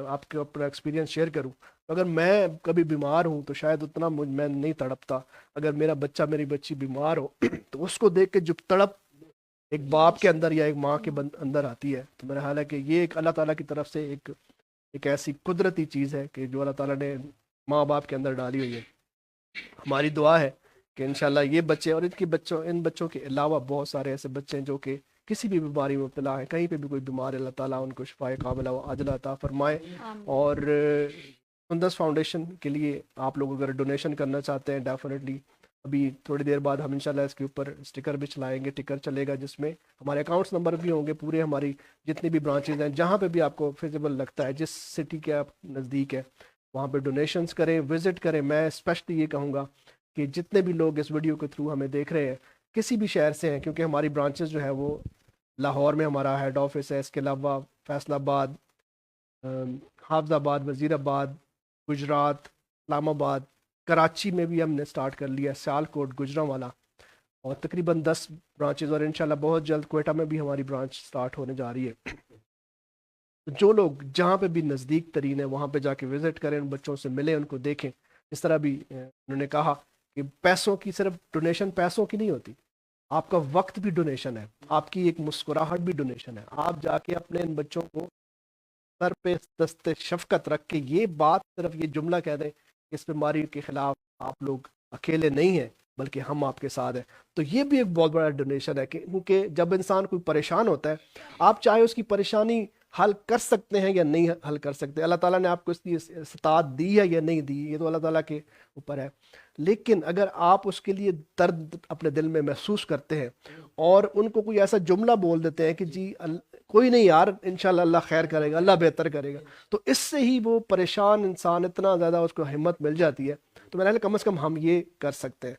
S1: آپ کے اپنا ایکسپیرینس شیئر کروں, اگر میں کبھی بیمار ہوں تو شاید اتنا میں نہیں تڑپتا. اگر میرا بچہ, میری بچی بیمار ہو تو اس کو دیکھ کے جو تڑپ ایک باپ کے اندر یا ایک ماں کے اندر آتی ہے, تو میرا خیال ہے کہ یہ ایک اللہ تعالیٰ کی طرف سے ایک ایسی قدرتی چیز ہے کہ جو اللہ تعالیٰ نے ماں باپ کے اندر ڈالی ہوئی ہے. ہماری دعا ہے کہ انشاءاللہ یہ بچے اور ان بچوں کے علاوہ بہت سارے ایسے بچے ہیں جو کہ کسی بھی بیماری میں مبتلا ہیں, کہیں پہ بھی کوئی بیمار ہے, اللہ تعالیٰ ان کو شفائے کاملہ و عاجلہ عطا فرمائے. اور سندس فاؤنڈیشن کے لیے آپ لوگ اگر ڈونیشن کرنا چاہتے ہیں, ڈیفینیٹلی ابھی تھوڑی دیر بعد ہم انشاءاللہ اس کے اوپر اسٹیکر بھی چلائیں گے, ٹکر چلے گا جس میں ہمارے اکاؤنٹس نمبر بھی ہوں گے. پورے ہماری جتنی بھی برانچز ہیں, جہاں پہ بھی آپ کو فیزیبل لگتا ہے, جس سٹی کے آپ نزدیک ہے, وہاں پہ ڈونیشنز کریں, وزٹ کریں. میں اسپیشلی یہ کہوں گا کہ جتنے بھی لوگ اس ویڈیو کے تھرو ہمیں دیکھ رہے ہیں کسی بھی شہر سے ہیں, کیونکہ ہماری برانچز جو ہے وہ لاہور میں ہمارا ہیڈ آفس ہے, اس کے علاوہ فیصل آباد, حافظ آباد, وزیر آباد, گجرات, اسلام آباد, کراچی میں بھی ہم نے سٹارٹ کر لیا, سیالکوٹ, گجرانوالا, اور تقریباً 10 برانچز, اور انشاءاللہ بہت جلد کوئٹہ میں بھی ہماری برانچ سٹارٹ ہونے جا رہی ہے. جو لوگ جہاں پہ بھی نزدیک ترین ہے وہاں پہ جا کے وزٹ کریں, ان بچوں سے ملیں, ان کو دیکھیں. اس طرح بھی انہوں نے کہا کہ پیسوں کی, صرف ڈونیشن پیسوں کی نہیں ہوتی, آپ کا وقت بھی ڈونیشن ہے, آپ کی ایک مسکراہٹ بھی ڈونیشن ہے. آپ جا کے اپنے ان بچوں کو سر پہ دست شفقت رکھ کے یہ بات, صرف یہ جملہ کہہ دیں کہ اس بیماری کے خلاف آپ لوگ اکیلے نہیں ہیں بلکہ ہم آپ کے ساتھ ہیں. تو یہ بھی ایک بہت بڑا ڈونیشن ہے, کیونکہ جب انسان کوئی پریشان ہوتا ہے, آپ چاہے اس کی پریشانی حل کر سکتے ہیں یا نہیں حل کر سکتے, اللہ تعالیٰ نے آپ کو اس کی استطاعت دی ہے یا نہیں دی, یہ تو اللہ تعالیٰ کے اوپر ہے. لیکن اگر آپ اس کے لیے درد اپنے دل میں محسوس کرتے ہیں اور ان کو کوئی ایسا جملہ بول دیتے ہیں کہ جی کوئی نہیں یار, انشاءاللہ اللہ خیر کرے گا, اللہ بہتر کرے گا, تو اس سے ہی وہ پریشان انسان اتنا زیادہ اس کو ہمت مل جاتی ہے. تو میرا خیال کم از کم ہم یہ کر سکتے ہیں.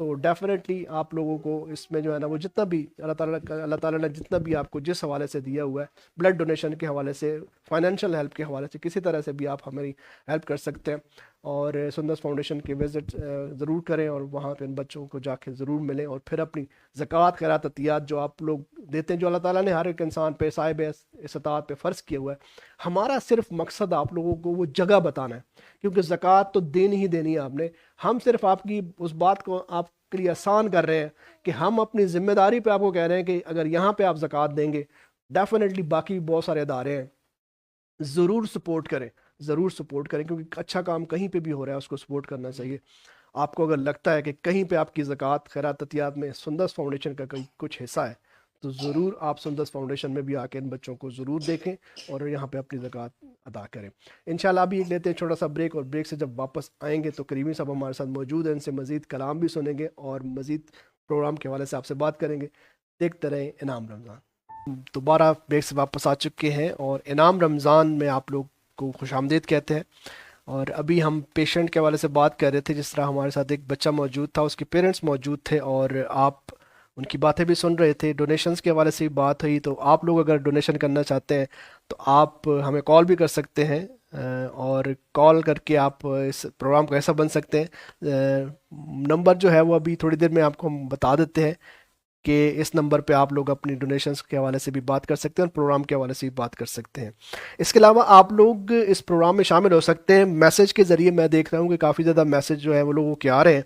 S1: تو ڈیفینیٹلی آپ لوگوں کو اس میں جو ہے نا وہ جتنا بھی اللہ تعالیٰ نے جتنا بھی آپ کو جس حوالے سے دیا ہوا ہے, بلڈ ڈونیشن کے حوالے سے, فائنینشیل ہیلپ کے حوالے سے, کسی طرح سے بھی آپ ہماری ہیلپ کر سکتے ہیں. اور سندس فاؤنڈیشن کی وزٹ ضرور کریں اور وہاں پہ ان بچوں کو جا کے ضرور ملیں, اور پھر اپنی زکوٰۃ خیرات عطیات جو آپ لوگ دیتے ہیں, جو اللہ تعالیٰ نے ہر ایک انسان پہ صاحب استطاعت پہ فرض کیا ہوا ہے, ہمارا صرف مقصد آپ لوگوں کو وہ جگہ بتانا ہے, کیونکہ زکوٰۃ تو دینی ہی دینی ہے آپ نے. ہم صرف آپ کی اس بات کو آپ کے لیے آسان کر رہے ہیں کہ ہم اپنی ذمہ داری پہ آپ کو کہہ رہے ہیں کہ اگر یہاں پہ آپ زکوٰۃ دیں گے, ڈیفینیٹلی باقی بہت سارے ادارے ہیں, ضرور سپورٹ کریں, ضرور سپورٹ کریں, کیونکہ اچھا کام کہیں پہ بھی ہو رہا ہے اس کو سپورٹ کرنا چاہیے. آپ کو اگر لگتا ہے کہ کہیں پہ آپ کی زکوٰۃ خیرات عطیات میں سندس فاؤنڈیشن کا کچھ حصہ ہے, تو ضرور آپ سندس فاؤنڈیشن میں بھی آ کے ان بچوں کو ضرور دیکھیں اور یہاں پہ اپنی زکوٰۃ ادا کریں. انشاءاللہ ابھی لیتے ہیں چھوٹا سا بریک, اور بریک سے جب واپس آئیں گے تو کریمی صاحب ہمارے ساتھ موجود ہیں, ان سے مزید کلام بھی سنیں گے اور مزید پروگرام کے حوالے سے آپ سے بات کریں گے. دیکھتے رہیں انعام رمضان. دوبارہ بریک سے واپس آ چکے ہیں اور انعام رمضان میں آپ لوگ کو خوش آمدید کہتے ہیں. اور ابھی ہم پیشنٹ کے حوالے سے بات کر رہے تھے, جس طرح ہمارے ساتھ ایک بچہ موجود تھا, اس کے پیرنٹس موجود تھے اور آپ ان کی باتیں بھی سن رہے تھے. ڈونیشنز کے حوالے سے بھی بات ہوئی, تو آپ لوگ اگر ڈونیشن کرنا چاہتے ہیں تو آپ ہمیں کال بھی کر سکتے ہیں, اور کال کر کے آپ اس پروگرام کا ایسا بن سکتے ہیں. نمبر جو ہے وہ ابھی تھوڑی دیر میں آپ کو ہم بتا دیتے ہیں کہ اس نمبر پہ آپ لوگ اپنی ڈونیشنز کے حوالے سے بھی بات کر سکتے ہیں اور پروگرام کے حوالے سے بھی بات کر سکتے ہیں. اس کے علاوہ آپ لوگ اس پروگرام میں شامل ہو سکتے ہیں میسج کے ذریعے. میں دیکھ رہا ہوں کہ کافی زیادہ میسج جو ہے وہ لوگوں کے آ رہے ہیں,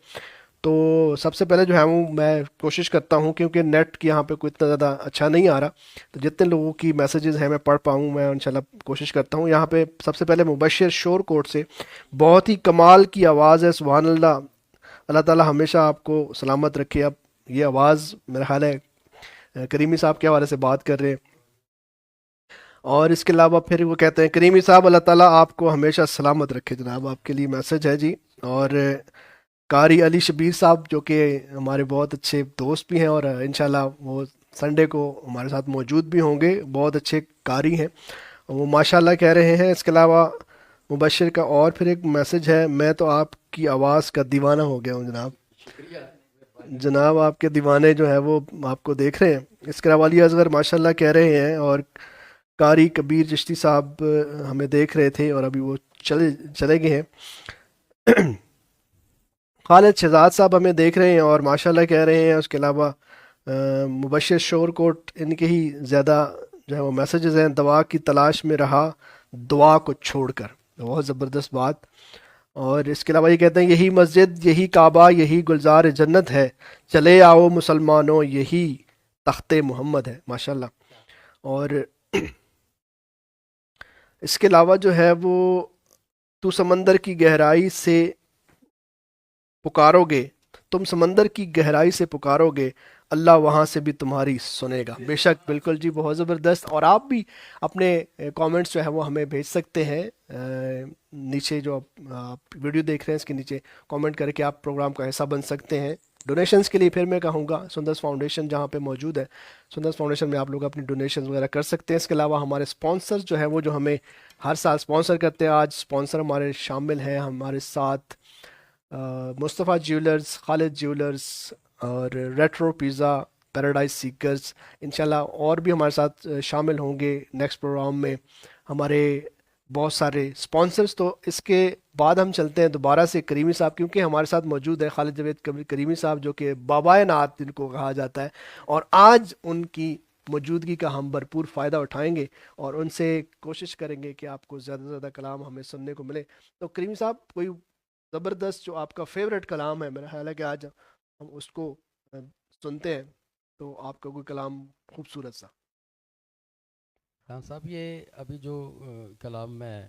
S1: تو سب سے پہلے جو ہے وہ میں کوشش کرتا ہوں, کیونکہ نیٹ کی یہاں پہ کوئی اتنا زیادہ اچھا نہیں آ رہا, تو جتنے لوگوں کی میسیجز ہیں میں پڑھ پاؤں میں انشاءاللہ کوشش کرتا ہوں. یہاں پہ سب سے پہلے مبشر شور کوٹ سے, بہت ہی کمال کی آواز ہے, سبحان اللہ, اللہ تعالیٰ ہمیشہ آپ کو سلامت رکھے. اب یہ آواز میرا خیال ہے کریمی صاحب کے حوالے سے بات کر رہے ہیں. اور اس کے علاوہ پھر وہ کہتے ہیں کریمی صاحب اللہ تعالیٰ آپ کو ہمیشہ سلامت رکھے. جناب آپ کے لیے میسج ہے جی. اور قاری علی شبیر صاحب جو کہ ہمارے بہت اچھے دوست بھی ہیں, اور انشاءاللہ وہ سنڈے کو ہمارے ساتھ موجود بھی ہوں گے, بہت اچھے قاری ہیں, وہ ماشاءاللہ کہہ رہے ہیں. اس کے علاوہ مبشر کا اور پھر ایک میسج ہے, میں تو آپ کی آواز کا دیوانہ ہو گیا ہوں جناب. جناب آپ کے دیوانے جو ہے وہ آپ کو دیکھ رہے ہیں. اس کے علاوہ علی اصغر ماشاءاللہ کہہ رہے ہیں, اور قاری کبیر چشتی صاحب ہمیں دیکھ رہے تھے اور ابھی وہ چلے گئے ہیں. خالد شہزاد صاحب ہمیں دیکھ رہے ہیں اور ماشاءاللہ کہہ رہے ہیں. اس کے علاوہ مبشر شور کوٹ, ان کے ہی زیادہ جو ہے وہ میسیجز ہیں. دعا کی تلاش میں رہا دعا کو چھوڑ کر, بہت زبردست بات. اور اس کے علاوہ یہ کہتے ہیں یہی مسجد, یہی کعبہ, یہی گلزار جنت ہے, چلے آؤ مسلمانوں یہی تخت محمد ہے. ماشاءاللہ. اور اس کے علاوہ جو ہے وہ تو سمندر کی گہرائی سے پکارو گے, تم سمندر کی گہرائی سے پکارو گے, اللہ وہاں سے بھی تمہاری سنے گا. بے شک, بالکل جی, بہت زبردست. اور آپ بھی اپنے کامنٹس جو ہے وہ ہمیں بھیج سکتے ہیں نیچے, جو آپ ویڈیو دیکھ رہے ہیں اس کے نیچے کامنٹ کر کے آپ پروگرام کا حصہ بن سکتے ہیں. ڈونیشنز کے لیے پھر میں کہوں گا سندس فاؤنڈیشن جہاں پہ موجود ہے, سندس فاؤنڈیشن میں آپ لوگ اپنی ڈونیشنز وغیرہ کر سکتے ہیں. اس کے علاوہ ہمارے سپانسرز جو ہیں وہ جو ہمیں ہر سال سپانسر کرتے ہیں, آج سپانسر ہمارے شامل ہیں ہمارے ساتھ مصطفیٰ جیولرز, خالد جیولرز, اور ریٹرو پیزا, پیراڈائز سیکرز. انشاءاللہ اور بھی ہمارے ساتھ شامل ہوں گے نیکسٹ پروگرام میں ہمارے بہت سارے سپانسرز. تو اس کے بعد ہم چلتے ہیں دوبارہ سے کریمی صاحب, کیونکہ ہمارے ساتھ موجود ہے خالد جاوید کریمی صاحب جو کہ بابائے نعت جن کو کہا جاتا ہے, اور آج ان کی موجودگی کا ہم بھرپور فائدہ اٹھائیں گے اور ان سے کوشش کریں گے کہ آپ کو زیادہ سے زیادہ کلام ہمیں سننے کو ملے. تو کریمی صاحب کوئی زبردست جو آپ کا فیوریٹ کلام ہے, میرا خیال ہے کہ آج ہم اس کو سنتے ہیں, تو آپ کا کوئی کلام خوبصورت سا.
S3: خان صاحب, یہ ابھی جو کلام میں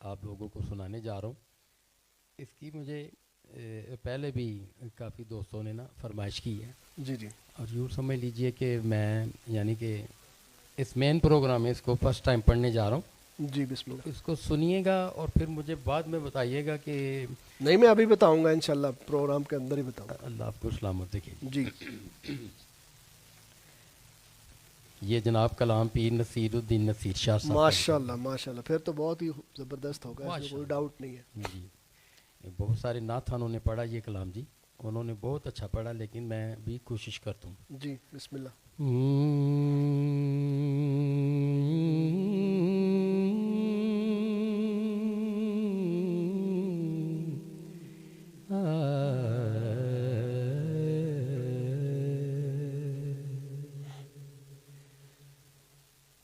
S3: آپ لوگوں کو سنانے جا رہا ہوں, اس کی مجھے پہلے بھی کافی دوستوں نے نا فرمائش کی ہے.
S1: جی جی.
S3: اور یوں سمجھ لیجئے کہ میں یعنی کہ اس مین پروگرام میں اس کو فرسٹ ٹائم پڑھنے جا رہا ہوں.
S1: جی بسم اللہ.
S3: اس کو سنیے گا اور پھر مجھے بعد میں بتائیے گا کہ
S1: نہیں, میں ابھی بتاؤں گا انشاءاللہ, پروگرام کے اندر ہی بتاؤں گا.
S3: اللہ آپ کو سلامت رکھے.
S1: جی.
S3: یہ جناب کلام پیر نصیر الدین نصیر شاہ صاحب.
S1: ماشاءاللہ ماشاءاللہ, پھر تو بہت ہی زبردست ہوگا, اس میں کوئی ڈاؤٹ نہیں ہے.
S3: جی, بہت سارے نعت خانوں نے پڑھا یہ کلام جی, انہوں نے بہت اچھا پڑھا لیکن میں بھی کوشش کرتا ہوں.
S1: جی بسم اللہ.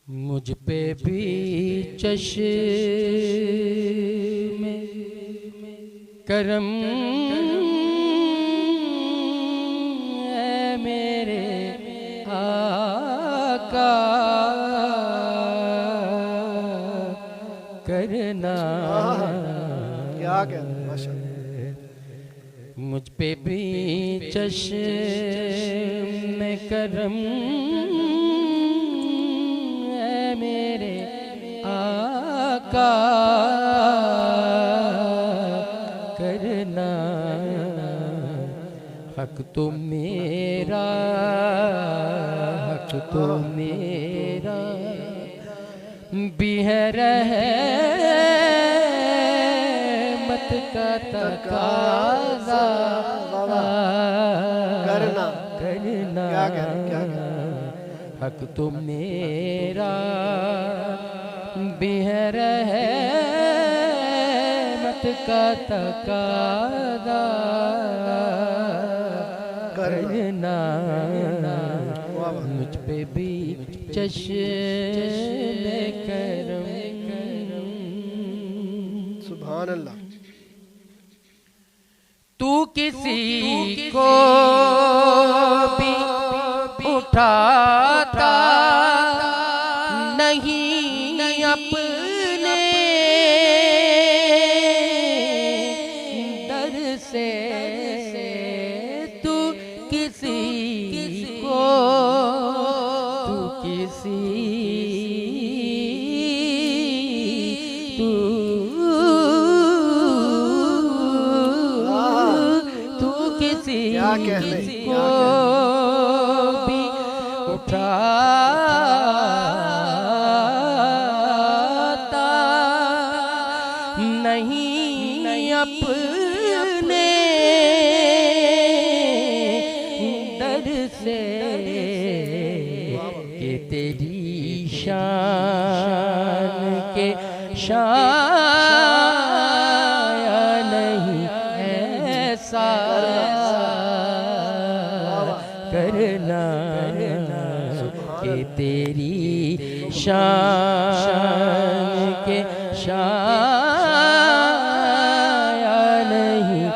S3: مجھ پہ بھی چشم کرم اے میرے آقا کرنا.
S1: کیا کہنا ماشاء اللہ.
S3: مجھ پہ بھی چشم کرم اے میرے آقا کرنا. حق تو میرا حق تو میرا بھی ہے رحمت کا تقاضا
S1: کرنا.
S3: کرنا.
S1: کیا کہنا.
S3: حق تو میرا بھی ہے رحمت کا تقاضا کرنا. مجھ پہ بھی چشم کرم.
S1: سبحان اللہ.
S3: تو کسی کو بھی اٹھاتا نہیں اپنے در سے. تو کسی کو تو کسی
S1: کیا کہنے.
S3: کو بھی اٹھاتا نہیں اپنے در سے کہ تیری شان کے شان نہیں ایسا کرنا کہ تیری شان کے شان نہیں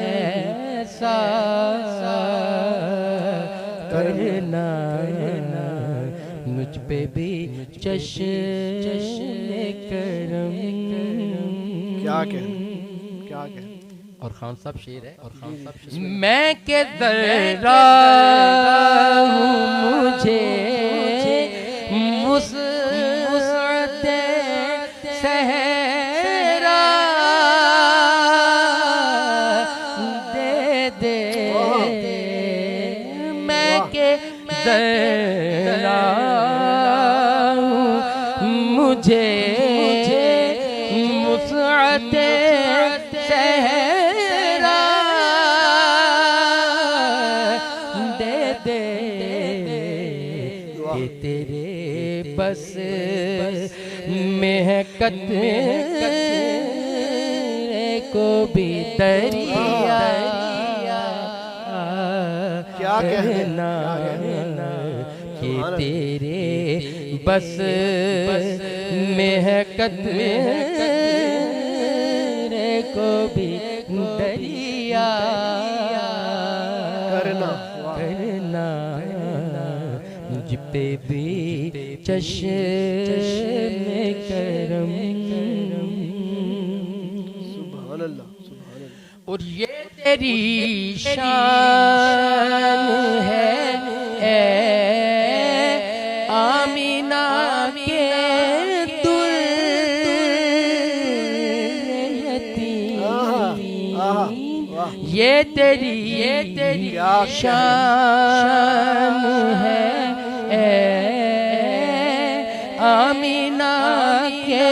S3: ایسا کرنا. مجھ پہ بھی چشم کرم.
S1: کیا کہنا. کیا کہنا.
S3: اور خان صاحب شعر ہے. اور خان صاحب میں کہ ذرا مجھے وسعت صحرا دے دے. میں کہ ذرا مجھے وسعت صحرا دے دے کہ تیرے بس میں ہے قطرے کو بھی دریا کہنا. کہ تیرے بس میں ہے قطرے کو بھی دریا کرنا. مجھ پہ بھی چشم کرم.
S1: سبحان اللہ. سبحان اللہ.
S3: اور یہ تیری شان ہے اے آمینہ کے یہ تیری شان ہے اے آمینہ کے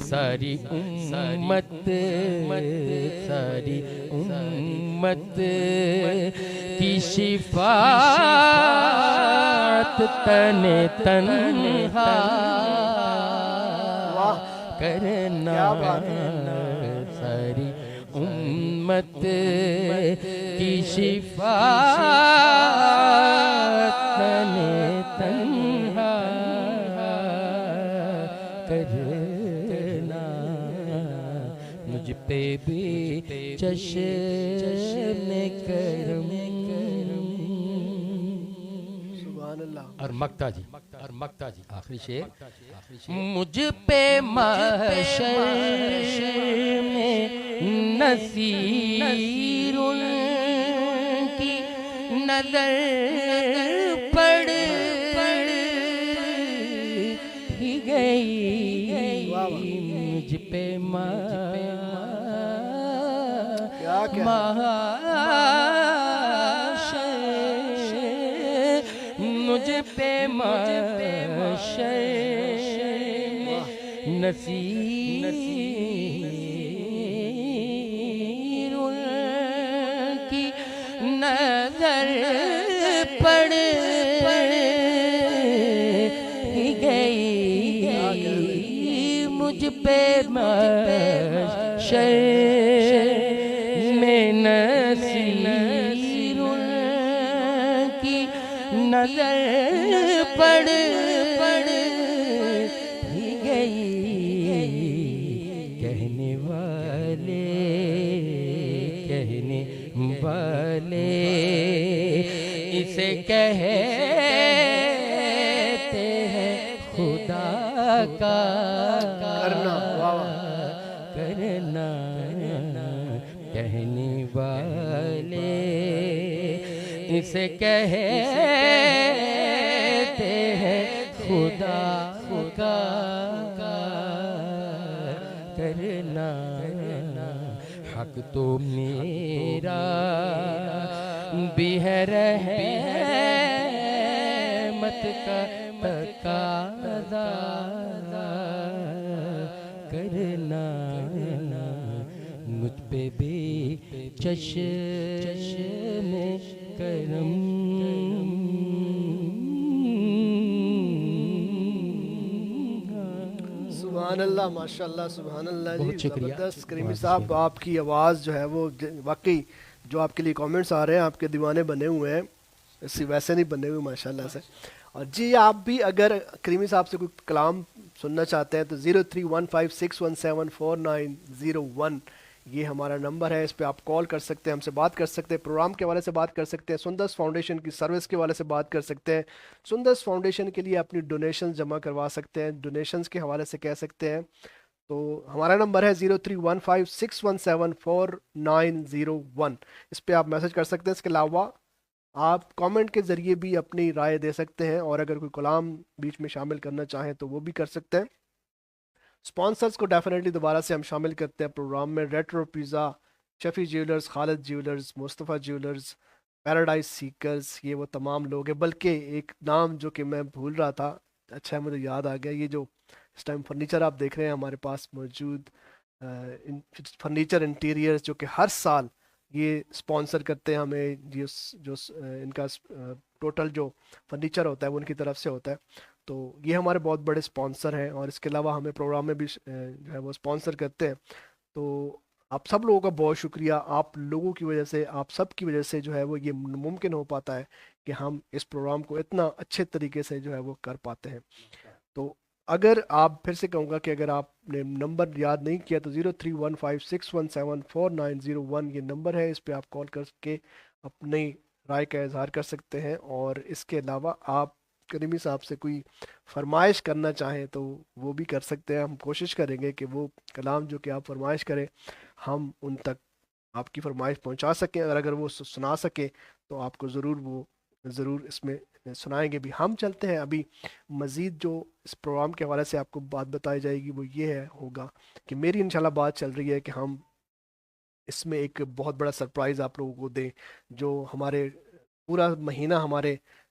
S3: ساری امت ساری امت کی شفاعت تن تنہا کرنا ساری امت کی شفاعت تن تنہا کرنا مجھ پہ بھی چشم کرم
S1: سبحان اللہ.
S3: اور مکتا جی آخری شعر مجھ پہ محشر میں نصیر کی نظر پڑ ہی گئی مجھ پہ مجھ پہ محشر نصیر کی نظر پڑ ہی گئی مجھ پہ محشر میں نصیر کی نظر پڑ ہی گئی کہنے والے اسے کہتے ہیں خدا کا کرنا کہنے والے اسے کہتے ہیں خدا کا کرنا حق تو میرا بھی ہے رحمت کا تقاضا کرنا مجھ پہ بھی چشم کرم
S1: سبحان اللہ ماشاء اللہ سبحان اللہ
S3: بہت
S1: جی
S3: شکریہ.
S1: زبردست. کریمی صاحب آپ کی آواز جو ہے وہ واقعی جو آپ کے لیے کامنٹس آ رہے ہیں آپ کے دیوانے بنے ہوئے ہیں ویسے نہیں بنے ہوئے ماشاء اللہ سے. اور جی آپ بھی اگر کریمی صاحب سے کوئی کلام سننا چاہتے ہیں تو 0315617490 یہ ہمارا نمبر ہے. اس پہ آپ کال کر سکتے ہیں, ہم سے بات کر سکتے ہیں, پروگرام کے حوالے سے بات کر سکتے ہیں, سندس فاؤنڈیشن کی سروس کے حوالے سے بات کر سکتے ہیں, سندس فاؤنڈیشن کے لیے اپنی ڈونیشنز جمع کروا سکتے ہیں, ڈونیشنز کے حوالے سے کہہ سکتے ہیں. تو ہمارا نمبر ہے 0315617490 اس پہ آپ میسج کر سکتے ہیں. اس کے علاوہ آپ کامنٹ کے ذریعے بھی اپنی رائے دے سکتے ہیں, اور اگر کوئی کلام بیچ میں شامل کرنا چاہیں تو وہ بھی کر سکتے ہیں. اسپانسرز کو ڈیفینیٹلی دوبارہ سے ہم شامل کرتے ہیں پروگرام میں. ریٹرو پیزا, شفیع جیولرز, خالد جیولرز, مصطفیٰ جیولرز, پیراڈائز سیکرز, یہ وہ تمام لوگ ہیں. بلکہ ایک نام جو کہ میں بھول رہا تھا, اچھا ہے مجھے یاد آ گیا, یہ جو اس ٹائم فرنیچر آپ دیکھ رہے ہیں ہمارے پاس موجود فرنیچر انٹیریئرز جو کہ ہر سال یہ اسپانسر کرتے ہیں ہمیں, جو ان کا ٹوٹل جو فرنیچر ہوتا ہے وہ ان کی طرف سے ہوتا ہے. تو یہ ہمارے بہت بڑے اسپانسر ہیں, اور اس کے علاوہ ہمیں پروگرام میں بھی جو ہے وہ اسپانسر کرتے ہیں. تو آپ سب لوگوں کا بہت شکریہ. آپ لوگوں کی وجہ سے, آپ سب کی وجہ سے جو ہے وہ یہ ممکن ہو پاتا ہے کہ ہم اس پروگرام کو اتنا اچھے طریقے سے جو ہے وہ کر پاتے ہیں. تو اگر آپ پھر سے کہوں گا کہ اگر آپ نے نمبر یاد نہیں کیا تو 0315617490 یہ نمبر ہے, اس پہ آپ کال کر کے اپنی رائے کا اظہار کر سکتے ہیں. اور اس کے علاوہ آپ کریمی صاحب سے کوئی فرمائش کرنا چاہیں تو وہ بھی کر سکتے ہیں. ہم کوشش کریں گے کہ وہ کلام جو کہ آپ فرمائش کریں ہم ان تک آپ کی فرمائش پہنچا سکیں, اور اگر وہ سنا سکیں تو آپ کو ضرور اس میں سنائیں گے بھی. ہم چلتے ہیں ابھی مزید جو اس پروگرام کے حوالے سے آپ کو بات بتائی جائے گی وہ یہ ہوگا کہ میری انشاءاللہ بات چل رہی ہے کہ ہم اس میں ایک بہت بڑا سرپرائز آپ لوگوں کو دیں. جو ہمارے پورا مہینہ ہمارے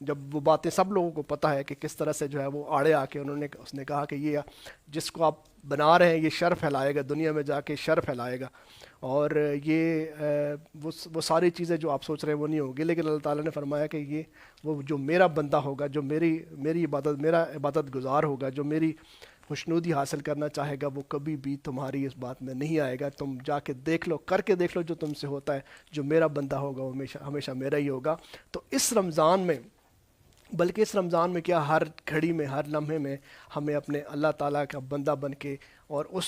S1: جب وہ باتیں سب لوگوں کو پتہ ہے کہ کس طرح سے جو ہے وہ آڑے آ کے اس نے کہا کہ یہ جس کو آپ بنا رہے ہیں یہ شر پھیلائے گا، دنیا میں جا کے شر پھیلائے گا، اور یہ وہ ساری چیزیں جو آپ سوچ رہے ہیں وہ نہیں ہوگی، لیکن اللہ تعالیٰ نے فرمایا کہ یہ وہ جو میرا بندہ ہوگا، جو میری عبادت گزار ہوگا، جو میری خوشنودی حاصل کرنا چاہے گا، وہ کبھی بھی تمہاری اس بات میں نہیں آئے گا. تم جا کے دیکھ لو، کر کے دیکھ لو جو تم سے ہوتا ہے. جو میرا بندہ ہوگا وہ ہمیشہ میرا ہی ہوگا. تو اس رمضان میں، بلکہ اس رمضان میں کیا، ہر گھڑی میں، ہر لمحے میں ہمیں اپنے اللہ تعالیٰ کا بندہ بن کے اور اس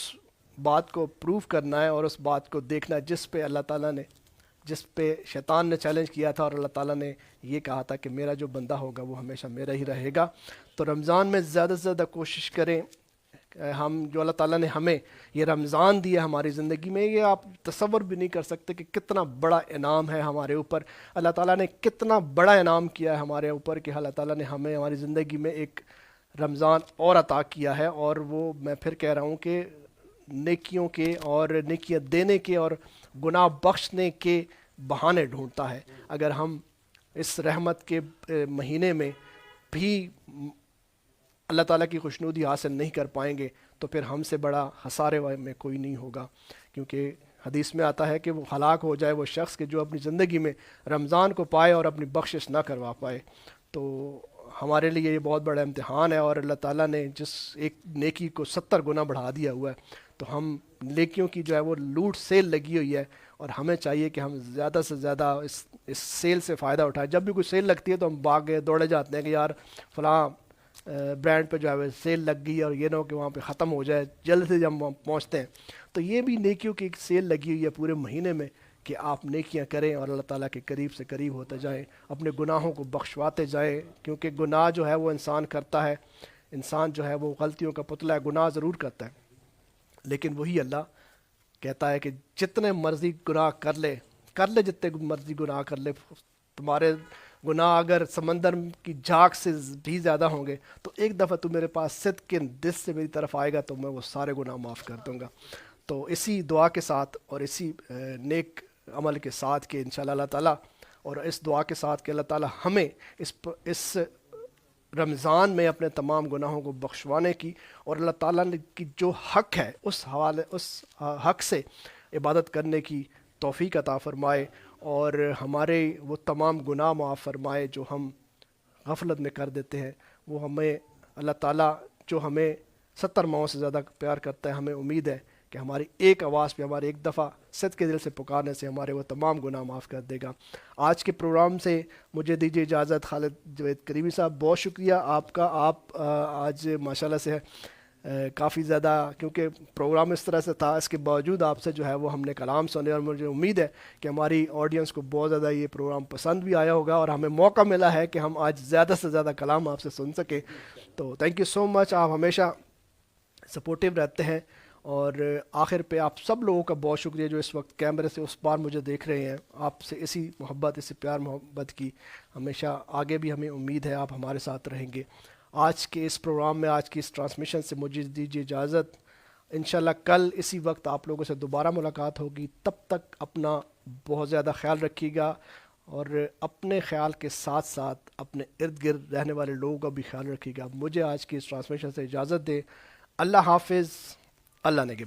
S1: بات کو پروف کرنا ہے اور اس بات کو دیکھنا ہے جس پہ اللہ تعالیٰ نے، جس پہ شیطان نے چیلنج کیا تھا اور اللہ تعالیٰ نے یہ کہا تھا کہ میرا جو بندہ ہوگا وہ ہمیشہ میرا ہی رہے گا. تو رمضان میں زیادہ سے زیادہ کوشش کریں. ہم جو اللہ تعالیٰ نے ہمیں یہ رمضان دیا ہماری زندگی میں، یہ آپ تصور بھی نہیں کر سکتے کہ کتنا بڑا انعام ہے ہمارے اوپر. اللہ تعالیٰ نے کتنا بڑا انعام کیا ہے ہمارے اوپر کہ اللہ تعالیٰ نے ہمیں ہماری زندگی میں ایک رمضان اور عطا کیا ہے. اور وہ میں پھر کہہ رہا ہوں کہ نیکیوں کے اور نیکیاں دینے کے اور گناہ بخشنے کے بہانے ڈھونڈتا ہے. اگر ہم اس رحمت کے مہینے میں بھی اللہ تعالیٰ کی خوشنودی حاصل نہیں کر پائیں گے تو پھر ہم سے بڑا خسارے میں کوئی نہیں ہوگا. کیونکہ حدیث میں آتا ہے کہ وہ ہلاک ہو جائے وہ شخص کہ جو اپنی زندگی میں رمضان کو پائے اور اپنی بخشش نہ کروا پائے. تو ہمارے لیے یہ بہت بڑا امتحان ہے، اور اللہ تعالیٰ نے جس ایک نیکی کو 70 گنا بڑھا دیا ہوا ہے. تو ہم نیکیوں کی جو ہے وہ لوٹ سیل لگی ہوئی ہے، اور ہمیں چاہیے کہ ہم زیادہ سے زیادہ اس سیل سے فائدہ اٹھائیں. جب بھی کوئی سیل لگتی ہے تو ہم بھاگ گئے دوڑے جاتے ہیں کہ یار فلاں برانڈ پہ جو ہے سیل لگ گئی اور یہ نہ ہو کہ وہاں پہ ختم ہو جائے، جلد سے جب ہم پہنچتے ہیں. تو یہ بھی نیکیوں کی ایک سیل لگی ہوئی ہے پورے مہینے میں کہ آپ نیکیاں کریں اور اللہ تعالیٰ کے قریب سے قریب ہوتے جائیں، اپنے گناہوں کو بخشواتے جائیں. کیونکہ گناہ جو ہے وہ انسان کرتا ہے، انسان جو ہے وہ غلطیوں کا پتلا ہے، گناہ ضرور کرتا ہے، لیکن وہی اللہ کہتا ہے کہ جتنے مرضی گناہ کر لے جتنے مرضی گناہ کر لے، تمہارے گناہ اگر سمندر کی جھاگ سے بھی زیادہ ہوں گے تو ایک دفعہ تو میرے پاس صدق کے دل سے میری طرف آئے گا تو میں وہ سارے گناہ معاف کر دوں گا. تو اسی دعا کے ساتھ اور اسی نیک عمل کے ساتھ کہ انشاءاللہ اللہ تعالیٰ، اور اس دعا کے ساتھ کہ اللہ تعالیٰ ہمیں اس رمضان میں اپنے تمام گناہوں کو بخشوانے کی اور اللہ تعالیٰ نے کی جو حق ہے اس حق سے عبادت کرنے کی توفیق عطا فرمائے، اور ہمارے وہ تمام گناہ معاف فرمائے جو ہم غفلت میں کر دیتے ہیں. وہ ہمیں اللہ تعالیٰ جو ہمیں 70 ماہوں سے زیادہ پیار کرتا ہے، ہمیں امید ہے کہ ہماری ایک آواز پہ، ہمارے ایک دفعہ صدق کے دل سے پکارنے سے ہمارے وہ تمام گناہ معاف کر دے گا. آج کے پروگرام سے مجھے دیجیے اجازت. خالد جوید کریمی صاحب بہت شکریہ آپ کا. آپ آج ماشاءاللہ سے کافی زیادہ، کیونکہ پروگرام اس طرح سے تھا، اس کے باوجود آپ سے جو ہے وہ ہم نے کلام سنے، اور مجھے امید ہے کہ ہماری آڈینس کو بہت زیادہ یہ پروگرام پسند بھی آیا ہوگا اور ہمیں موقع ملا ہے کہ ہم آج زیادہ سے زیادہ کلام آپ سے سن سکیں. تو تھینک یو سو مچ. آپ ہمیشہ سپورٹیو رہتے ہیں. اور آخر پہ آپ سب لوگوں کا بہت شکریہ جو اس وقت کیمرے سے اس پار مجھے دیکھ رہے ہیں. آپ سے اسی محبت، اسی پیار محبت کی ہمیشہ آگے بھی ہمیں امید ہے آپ ہمارے ساتھ رہیں گے. آج کے اس پروگرام میں، آج کی اس ٹرانسمیشن سے مجھے دیجیے اجازت. انشاءاللہ کل اسی وقت آپ لوگوں سے دوبارہ ملاقات ہوگی. تب تک اپنا بہت زیادہ خیال رکھیے گا، اور اپنے خیال کے ساتھ ساتھ اپنے ارد گرد رہنے والے لوگوں کا بھی خیال رکھیے گا. مجھے آج کی اس ٹرانسمیشن سے اجازت دیں. اللہ حافظ. اللہ نے کے